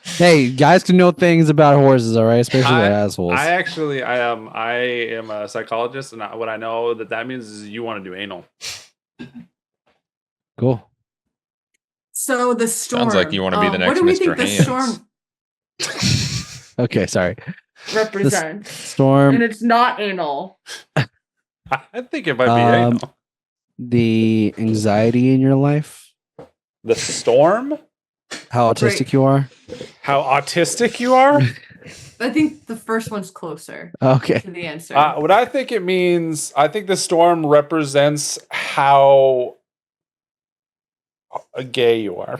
Hey, guys can know things about horses, all right? Especially their assholes. I am a psychologist, and what I know that means is you want to do anal. Cool. So the storm. Sounds like you want to be the next what do we Mr. think Hands. the storm Okay, sorry. represents? Storm. And it's not anal. I think it might be anal. The anxiety in your life. The storm? How autistic you are. How autistic you are? I think the first one's closer. Okay. To the answer. What I think it means, I think the storm represents how gay you are.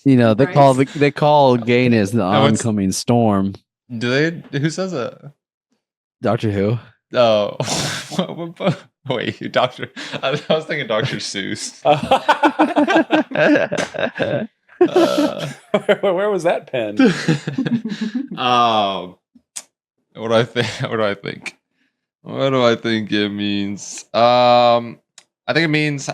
You know, they call gayness the oncoming storm. Do they? Who says that? Doctor Who. Oh, wait, Doctor. I was thinking Dr. Seuss. Where was that pen? What do I think? What do I think it means? I think it means.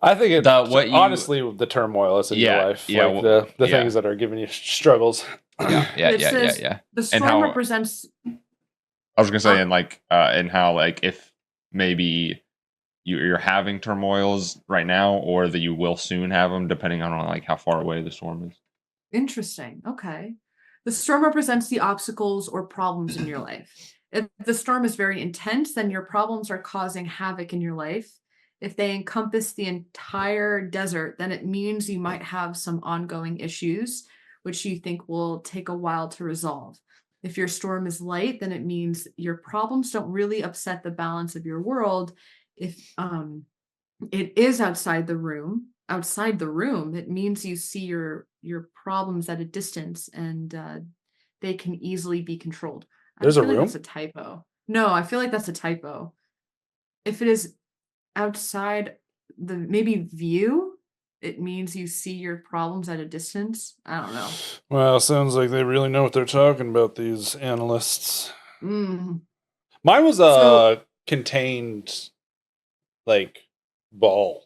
I think it. Honestly, the turmoil is in your life. Yeah, like the things that are giving you struggles. Yeah. The storm represents. I was gonna say, and how like if maybe you're having turmoils right now, or that you will soon have them, depending on like how far away the storm is. Interesting. Okay. The storm represents the obstacles or problems in your life. If the storm is very intense, then your problems are causing havoc in your life. If they encompass the entire desert, then it means you might have some ongoing issues, which you think will take a while to resolve. If your storm is light, then it means your problems don't really upset the balance of your world. If it is outside the room, it means you see your problems at a distance and they can easily be controlled. There's a feel like room? that's a typo. No, I feel like that's a typo. If it is outside the maybe view, it means you see your problems at a distance. I don't know. Well, sounds like they really know what they're talking about, these analysts. Mm. Mine was a So- contained, like, ball.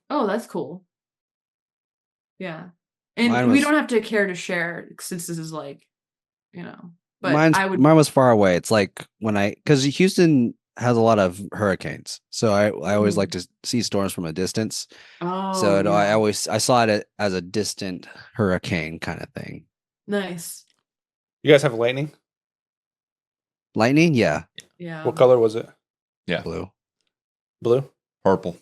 Oh, that's cool. Yeah. And Mine we was- don't have to care to share since this is like, but mine was far away. It's like because Houston has a lot of hurricanes, so I always like to see storms from a distance. Oh, So yeah. I saw it as a distant hurricane kind of thing. Nice. You guys have lightning? Lightning, yeah, Yeah. What color was it? Yeah. blue. Blue? Purple.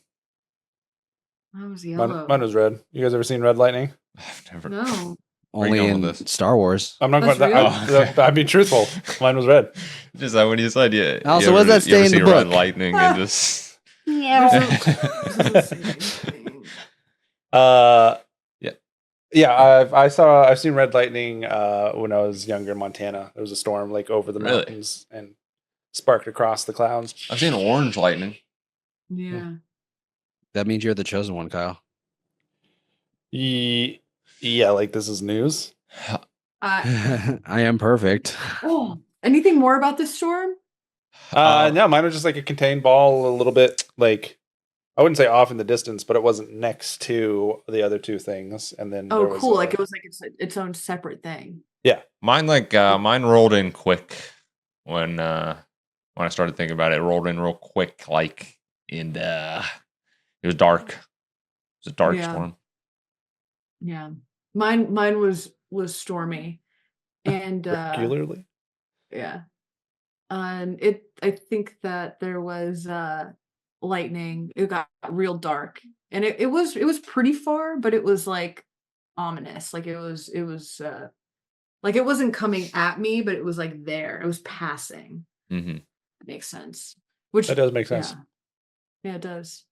That was yellow. Mine was red. You guys ever seen red lightning? I've never. No. Where you Only going in with this? Star Wars. I'm not That's going real? I'd be truthful. Mine was red. Just like when you said, yeah. Also, what does that you ever say in the see red book? lightning and just. This is the same thing. Yeah, I've seen red lightning when I was younger in Montana. There was a storm like over the Really? mountains and sparked across the clouds. I've seen orange lightning. Yeah. That means you're the chosen one, Kyle. Yeah, like this is news. I am perfect. Oh, anything more about this storm? No, mine was just like a contained ball, a little bit like I wouldn't say off in the distance, but it wasn't next to the other two things. And then there Oh, was cool. Like it was like its own separate thing. Mine mine rolled in quick when I started thinking about it. It rolled in real quick, and it was dark. It was a dark Yeah. storm. Yeah. Mine was stormy. And regularly. yeah. I think that there was lightning. It got real dark. And it was pretty far, but it was like ominous. Like it was like it wasn't coming at me, but it was like there. It was passing. Mm-hmm. That makes sense. Which That does make sense. Yeah, it does.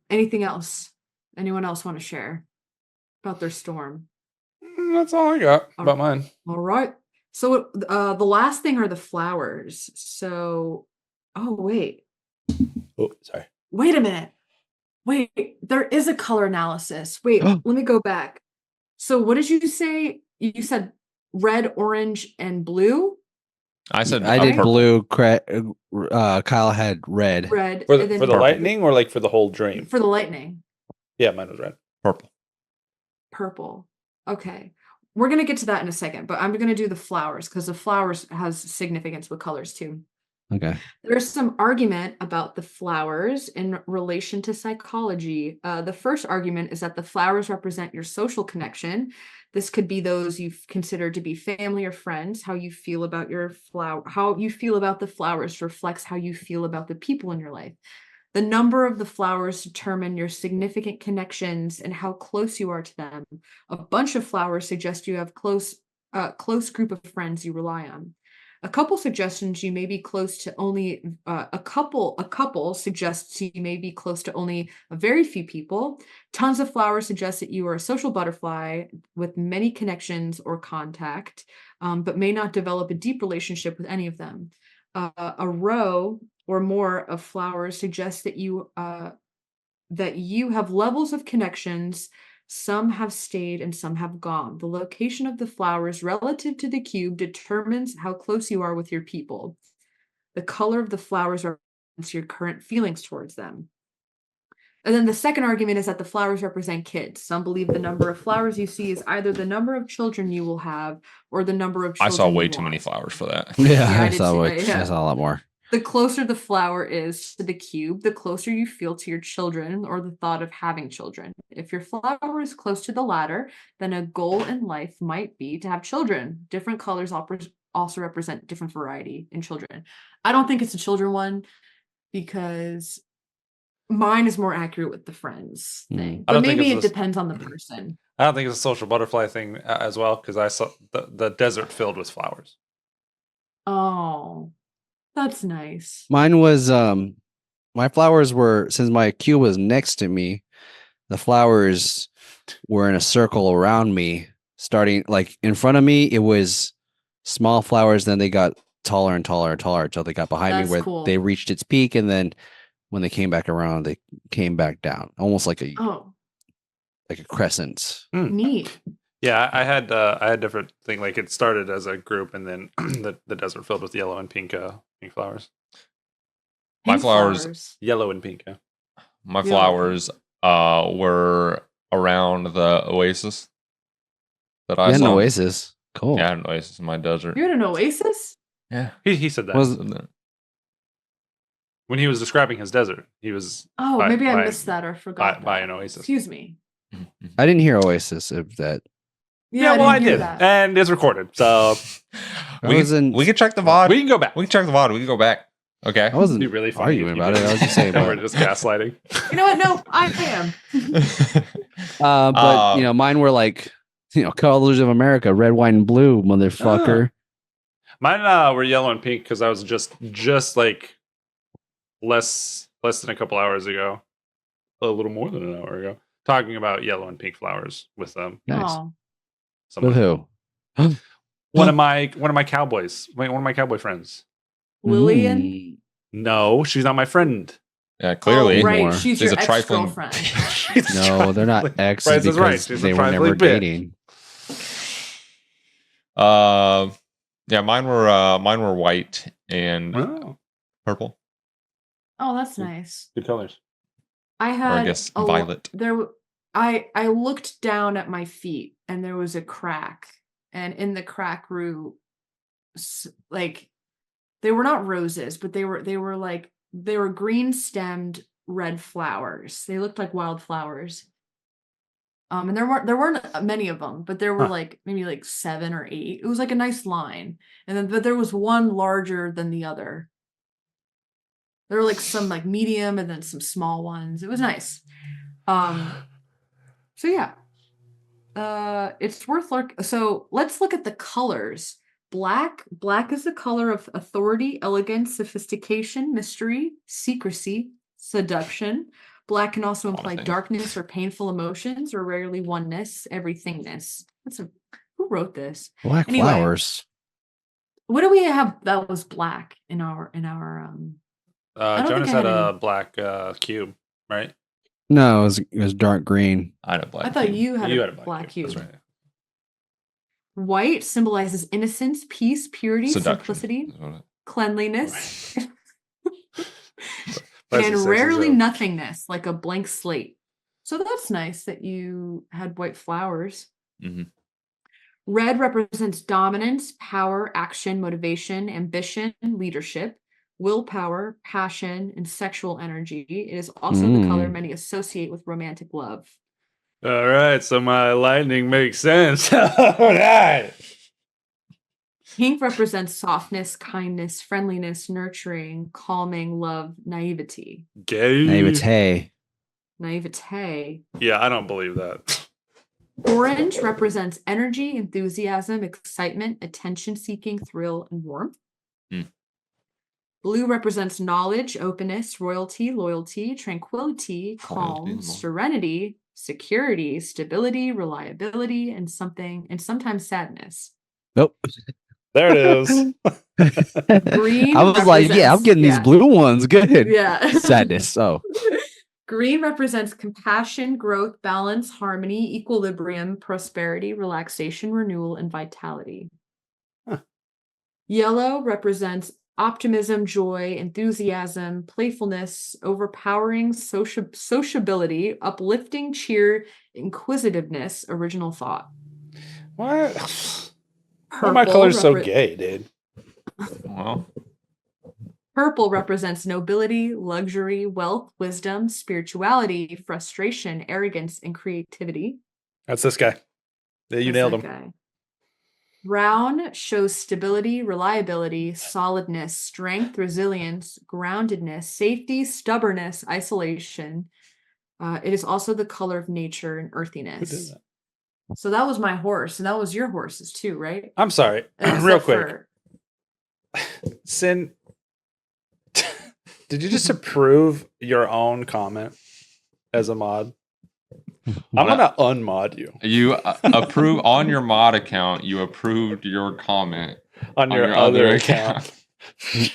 Anything else? Anyone else want to share about their storm? That's all I got about mine. All right. So the last thing are the flowers. So, oh wait. Oh, sorry. Wait a minute. Wait, there is a color analysis. Wait, let me go back. So what did you say? You said red, orange, and blue? I said I did purple. blue. Kyle had red. Red. For and the, then for the Purple. lightning or like for the whole dream? For the lightning. Yeah, mine was red. Purple. Purple. Okay. We're going to get to that in a second, but I'm going to do the flowers because the flowers has significance with colors too. Okay. There's some argument about the flowers in relation to psychology. The first argument is that the flowers represent your social connection. This could be those you consider to be family or friends. How you feel about how you feel about the flowers reflects how you feel about the people in your life. The number of the flowers determine your significant connections and how close you are to them. A bunch of flowers suggest you have close group of friends you rely on. A couple suggestions you may be close to only a couple suggests you may be close to only a very few people. Tons of flowers suggest that you are a social butterfly with many connections or contact, but may not develop a deep relationship with any of them. A row or more of flowers suggests that you have levels of connections. Some have stayed and some have gone. The location of the flowers relative to the cube determines how close you are with your people. The color of the flowers represents your current feelings towards them. And then the second argument is that the flowers represent kids. Some believe the number of flowers you see is either the number of children you will have or the number of I children saw you way too want. many flowers for that. Yeah, I I did saw too, I yeah. saw a lot more. The closer the flower is to the cube, the closer you feel to your children or the thought of having children. If your flower is close to the latter, then a goal in life might be to have children. Different colors also represent different variety in children. I don't think it's a children one because mine is more accurate with the friends thing. I But don't think maybe it it's depends on the person. I don't think it's a social butterfly thing as well because I saw the desert filled with flowers. Oh, that's nice. Mine was my flowers were, since my cube was next to me, the flowers were in a circle around me. starting like in front of me, it was small flowers. Then they got taller and taller and taller until they got behind me, where they reached its peak, and then when they came back around, they came back down, almost like a crescent. Neat. Yeah, I had different thing. Like it started as a group, and then the desert filled with yellow and pink flowers. My flowers, yellow and pink. Yeah. My flowers were around the oasis that I saw. An oasis. Cool. Yeah, an oasis in my desert. You had an oasis? Yeah, he said that. When he was describing his desert, he was. Maybe I missed that or forgot. By an oasis. Excuse me. I didn't hear oasis of that. Yeah, I did, and it's recorded. So we can check the VOD. We can go back. We can check the VOD. We can go back. Okay. I wasn't really arguing about it. I was just saying. We're just gaslighting. You know what? No, I am. But mine were like, colors of America, red, white, and blue, motherfucker. Mine were yellow and pink because I was just like less than a couple hours ago, a little more than an hour ago, talking about yellow and pink flowers with them. Nice. Someone. With who? One of my cowboys. One of my cowboy friends. Lillian? No, she's not my friend. Yeah, clearly. Oh, right. She's your a trifling ex-girlfriend. No, they're not ex because they were never dating. Yeah, mine were white and purple. Oh, that's nice. Good colors. I had I guess violet. I looked down at my feet and there was a crack, and in the crack grew like they were not roses, but they were green stemmed red flowers. They looked like wildflowers. And there weren't many of them, but there were maybe 7 or 8. It was like a nice line. But there was one larger than the other. There were some medium and then some small ones. It was nice. So yeah. It's worth so let's look at the colors. Black is the color of authority, elegance, sophistication, mystery, secrecy, seduction. Black can also imply darkness or painful emotions, or rarely oneness, everythingness. Who wrote this? Black flowers. What do we have that was black in our Jonas had a black cube, right? No, it was dark green. I had a black. I thought you had a black cube. That's right. White symbolizes innocence, peace, purity, simplicity, cleanliness, and rarely nothingness, like a blank slate. So that's nice that you had white flowers. Mm-hmm. Red represents dominance, power, action, motivation, ambition, leadership, willpower, passion, and sexual energy. It is also the color many associate with romantic love. All right, so my lightning makes sense. All right. Pink represents softness, kindness, friendliness, nurturing, calming, love, naivety. Gay. Naivete. Yeah, I don't believe that. Orange represents energy, enthusiasm, excitement, attention-seeking, thrill, and warmth. Blue represents knowledge, openness, royalty, loyalty, tranquility, calm, serenity, security, stability, reliability, and sometimes sadness. Nope. There it is. Green. I was like, I'm getting these blue ones. Good. Yeah. Sadness. Oh. Green represents compassion, growth, balance, harmony, equilibrium, prosperity, relaxation, renewal, and vitality. Huh. Yellow represents optimism, joy, enthusiasm, playfulness, overpowering sociability, uplifting, cheer, inquisitiveness, original thought. What? Why are my colors so gay, dude? Well, purple represents nobility, luxury, wealth, wisdom, spirituality, frustration, arrogance, and creativity. That's this guy. Yeah, you nailed him. Guy. Brown shows stability, reliability, solidness, strength, resilience, groundedness, safety, stubbornness, isolation. It is also the color of nature and earthiness. Who did that? So that was my horse, and that was your horses too, right? I'm sorry. Real quick. Sin, did you just approve your own comment as a mod? I'm gonna unmod you. You approve on your mod account. You approved your comment on your other account.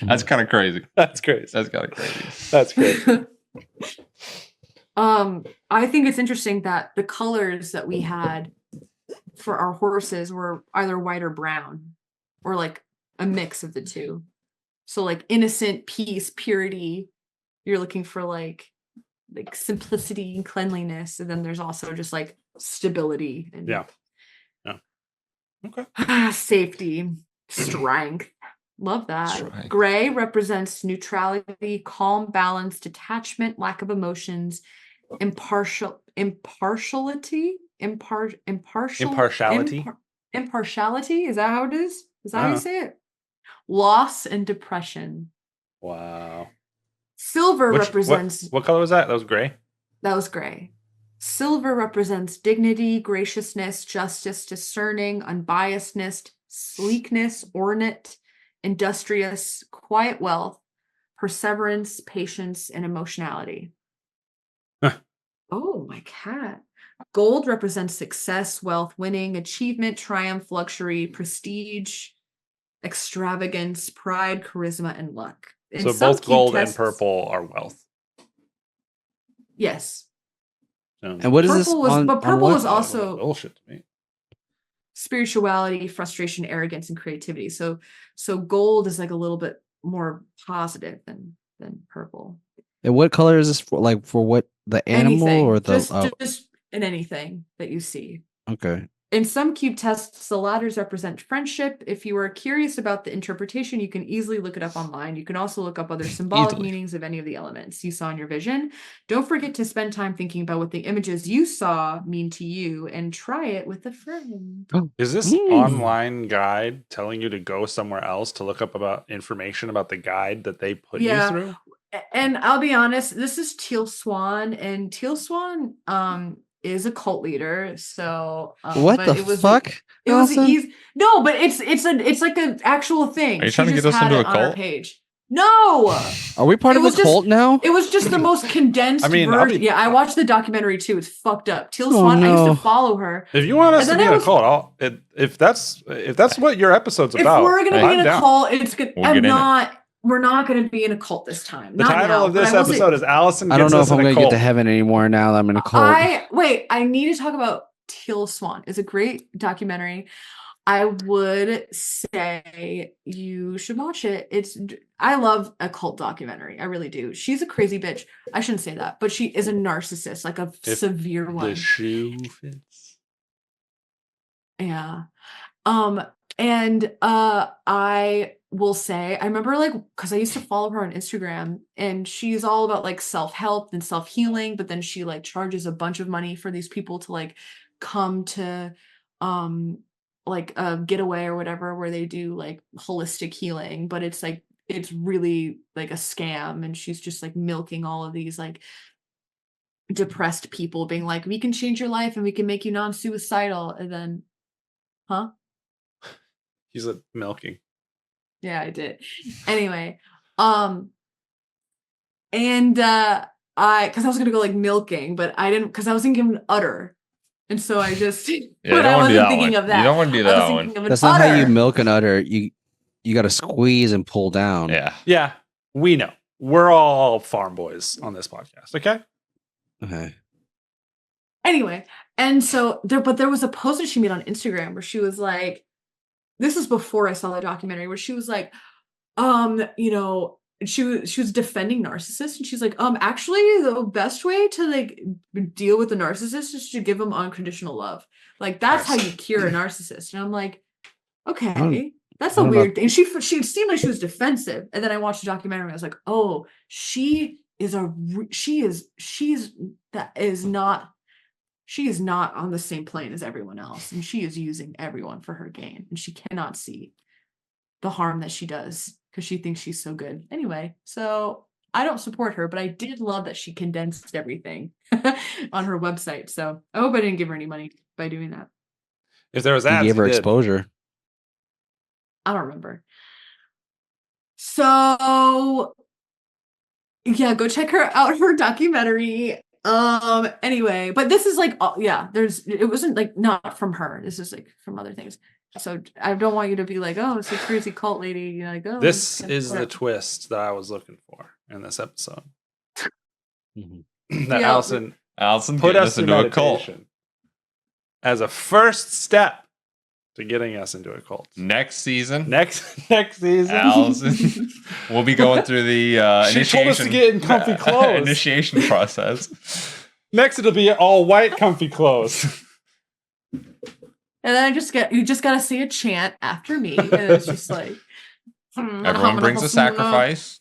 That's kind of crazy. That's crazy. That's kind of crazy. That's crazy. I think it's interesting that the colors that we had for our horses were either white or brown, or like a mix of the two. So like innocent, peace, purity. You're looking for like simplicity and cleanliness, and then there's also just like stability and Okay. Safety, strength. Love that. Strength. Gray represents neutrality, calm, balance, detachment, lack of emotions, impartiality. Impartiality. Is that how it is? Is that how you say it? Loss and depression. Wow. Silver represents. What color was that? That was gray. That was gray. Silver represents dignity, graciousness, justice, discerning, unbiasedness, sleekness, ornate, industrious, quiet wealth, perseverance, patience, and emotionality. Oh, my cat. Gold represents success, wealth, winning, achievement, triumph, luxury, prestige, extravagance, pride, charisma, and luck. So both gold and purple are wealth. Yes. And what is this? But purple was also bullshit to me. Spirituality, frustration, arrogance, and creativity. So gold is like a little bit more positive than purple. And what color is this for? Like for what, the animal Anything. or the just in anything that you see. Okay. In some cube tests, the ladders represent friendship. If you are curious about the interpretation, you can easily look it up online. You can also look up other symbolic meanings of any of the elements you saw in your vision. Don't forget to spend time thinking about what the images you saw mean to you and try it with a friend. Is this online guide telling you to go somewhere else to look up about information about the guide that they put you through? And I'll be honest, this is Teal Swan, and Teal Swan is a cult leader. So what the fuck? It was easy. No, but it's like an actual thing. Are you trying to get us into a cult? Page. No. Are we part of a cult now? It was just the most condensed version. Yeah, I watched the documentary too. It's fucked up. Teal Swan, I used to follow her. If you want us to be in a cult, if that's what your episode's about. If we're gonna be in a cult, it's good. We're not going to be in a cult this time. The title of this episode is Allison. I don't know if I'm going to get to heaven anymore now that I'm in a cult. I need to talk about Teal Swan. It's a great documentary. I would say you should watch it. I love a cult documentary. I really do. She's a crazy bitch. I shouldn't say that, but she is a narcissist, like a severe one. The shoe fits. Yeah. And I will say, I remember because I used to follow her on Instagram, and she's all about like self-help and self-healing, but then she like charges a bunch of money for these people to like come to like a getaway or whatever, where they do like holistic healing, but it's really like a scam, and she's just like milking all of these like depressed people, being like, we can change your life and we can make you non-suicidal, and then He's a milking. Yeah, I did. Anyway, and because I was gonna go like milking, but I didn't, because I was thinking of an udder, and so I just but I wasn't thinking of that. You don't want to do that one. That's not how you milk an udder. You got to squeeze and pull down. Yeah. We know. We're all farm boys on this podcast. Okay. Anyway, and so there was a post that she made on Instagram where she was like, this was before I saw the documentary, where she was like, she was defending narcissists, and she's like, actually the best way to like deal with the narcissist is to give them unconditional love. Like that's how you cure a narcissist. And I'm like, okay, that's a weird thing. She seemed like she was defensive, and then I watched the documentary and I was like, oh, she is not on the same plane as everyone else, and she is using everyone for her gain, and she cannot see the harm that she does because she thinks she's so good. Anyway, so I don't support her, but I did love that she condensed everything on her website. So I hope I didn't give her any money by doing that. If there was ads, you gave her exposure. I don't remember. So yeah, go check her out, her documentary. Anyway, but this is like, it wasn't like not from her. This is like from other things. So I don't want you to be like, oh, it's a crazy cult lady. You're like, oh, This is the twist that I was looking for in this episode. That Allison put us into a cult as a first step to getting us into a cult. Next season, Allison we'll be going through the she told us to get in comfy clothes. Initiation process. Next, it'll be all white, comfy clothes. And then you just gotta say a chant after me, and it's just like everyone brings a sacrifice.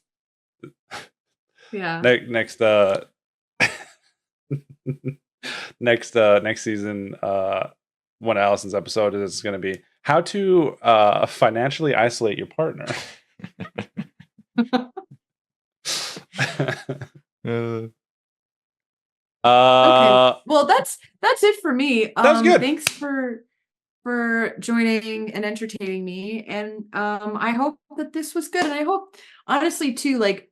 Yeah. Next season, one of Allison's episode is going to be how to financially isolate your partner. Okay. Well, that's it for me. That was good. Thanks for joining and entertaining me, and I hope that this was good, and I hope honestly too, like,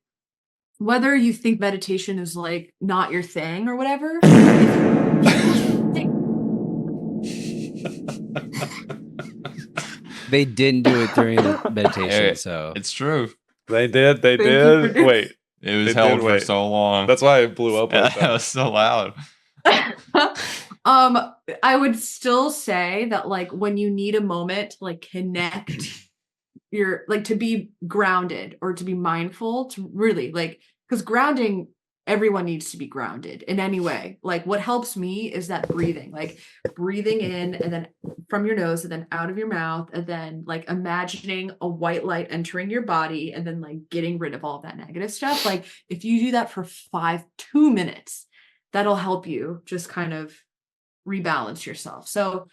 whether you think meditation is like not your thing or whatever. They didn't do it during the meditation, so it's true. They did. Wait, it was held for so long. That's why it blew up. That was so loud. I would still say that, like, when you need a moment to like connect to be grounded or to be mindful, to really like, because grounding, everyone needs to be grounded in any way. Like, what helps me is that breathing in and then from your nose and then out of your mouth, and then like imagining a white light entering your body and then like getting rid of all that negative stuff. Like, if you do that for 2 minutes, that'll help you just kind of rebalance yourself. So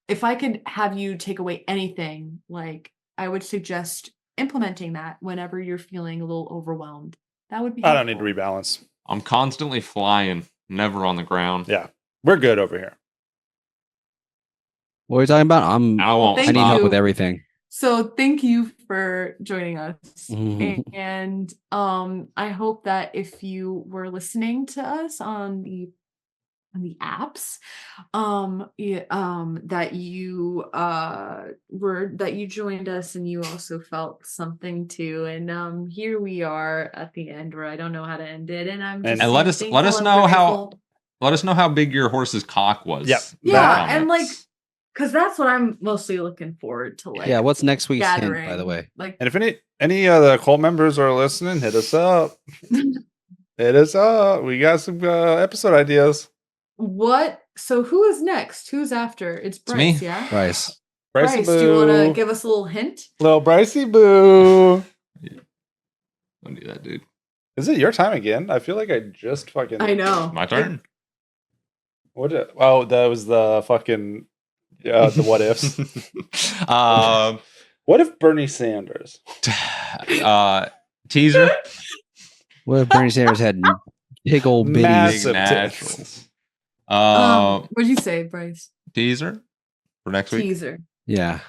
if I could have you take away anything, like, I would suggest implementing that whenever you're feeling a little overwhelmed. That would be helpful. I don't need to rebalance. I'm constantly flying, never on the ground. Yeah, we're good over here. what are you talking about? I need help with everything. So thank you for joining us. And I hope that if you were listening to us on the apps, that you joined us and you also felt something too. And here we are at the end where I don't know how to end it. And I'm just let us know how big your horse's cock was. Yep. Yeah, and like, because that's what I'm mostly looking forward to. Like, yeah, what's next week's gathering, hint, by the way? Like, and if any of the cult members are listening, hit us up. Hit us up. We got some episode ideas. What? So who is next? Who's after? It's Bryce, me. yeah? Bryce, Brycey do you want to give us a little hint? Little Brycey boo. Don't do that, dude. Is it your time again? I feel like I just fucking... I know. My turn. That was the fucking... the what ifs. What if Bernie Sanders? Teaser. what if Bernie Sanders had big old bitties? Massive naturals. What did you say, Bryce? Teaser for next week. Teaser. Yeah.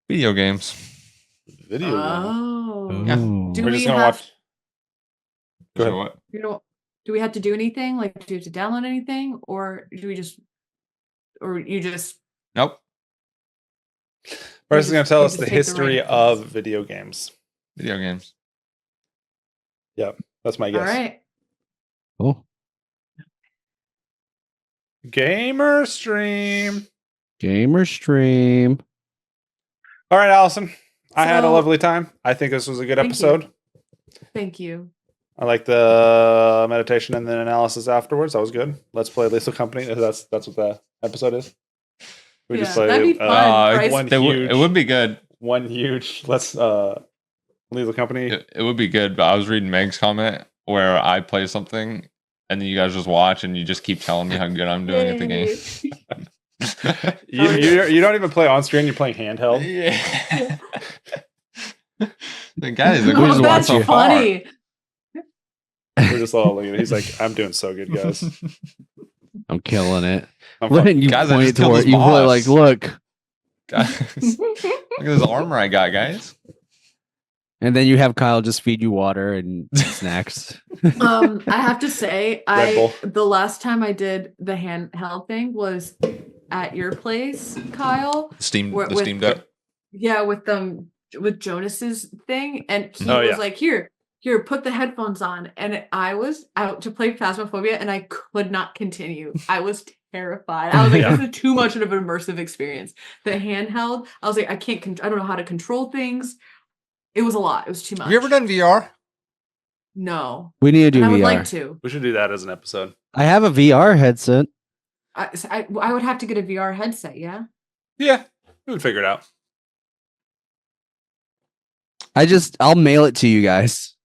Video games. Video game. Oh. Yeah. Do We're we just gonna have? watch... Go ahead. What? Do we have to do anything? Like, do we have to download anything, or do we just, or you just? Nope. Bryce is going to tell us just the take the history right of video games. Video games. Yep, that's my guess. All right. Cool. Gamer stream. All right, Allison. I had a lovely time. I think this was a good episode. Thank you. I like the meditation and then analysis afterwards. That was good. Let's play Lethal Company. That's what the episode is. We just play that'd be fun. It would be good. One huge. Let's Lethal Company. It would be good, but I was reading Meg's comment where I play something and then you guys just watch and you just keep telling me how good I'm doing at the game. You don't even play on screen. You're playing handheld. Yeah. The guys, That's so funny. We're just all looking at it. He's like, I'm doing so good, guys. I'm killing it. I'm You guys, I point just killed toward his you really boss. like, look. Guys, look at this armor I got, guys. And then you have Kyle just feed you water and snacks. I have to say, Red Bull. the last time I did the handheld thing was at your place, Kyle. Steam with Deck. Yeah, with Jonas's thing, and he Oh, was yeah. like, here, put the headphones on. And I was out to play Phasmophobia, and I could not continue. I was terrified. I was like, Yeah. this is too much of an immersive experience. The handheld, I was like, I don't know how to control things. It was a lot. It was too much. Have you ever done VR? No. We need to do And I VR. would like to. We should do that as an episode. I have a VR headset. I would have to get a VR headset, yeah? Yeah, we would figure it out. I'll mail it to you guys.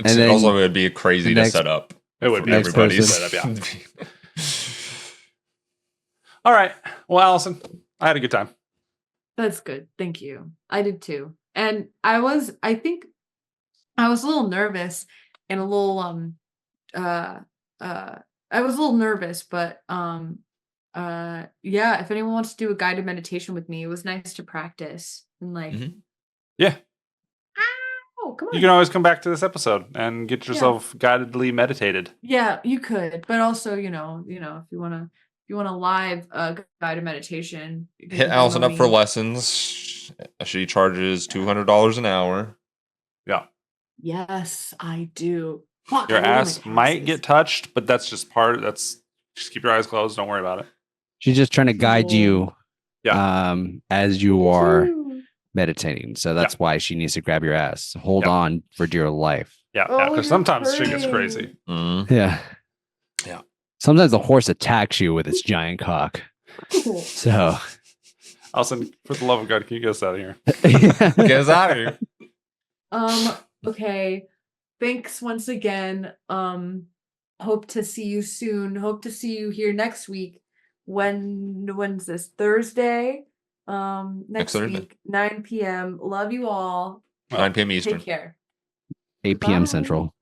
And then also, it would be crazy to set up. It would for be everybody's person. Setup, yeah. All right. Well, Allison, I had a good time. That's good. Thank you. I did too. And I think I was a little nervous and a little I was a little nervous, but yeah, if anyone wants to do a guided meditation with me, it was nice to practice and like Yeah. Oh, come on. You can always come back to this episode and get yourself guidedly meditated. Yeah, you could, but also, if you want to live guided meditation, Hit Allison up for lessons. She charges $200 an hour. Yeah. Yes, I do. Fuck, Your I owe my ass might taxes. get touched, but that's just just keep your eyes closed. Don't worry about it. She's just trying to guide you as you are Woo. meditating. So that's why she needs to grab your ass. Hold on for dear life. Yeah, Oh, because you're sometimes shit gets hurting. crazy. Yeah. Yeah. Sometimes the horse attacks you with its giant cock. So Allison, for the love of God, can you get us out of here? Get us out of here. Okay. Thanks once again. Hope to see you soon. Hope to see you here next week. When's this? Thursday? Next Thursday. week, 9 p.m. Love you all. 9 p.m. Eastern. Take care. 8 p.m. Bye. Central.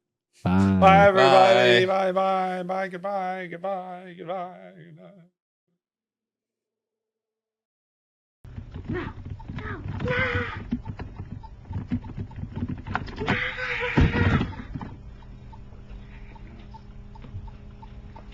Bye. Bye, everybody. Bye, bye, bye, goodbye, goodbye, goodbye, goodbye.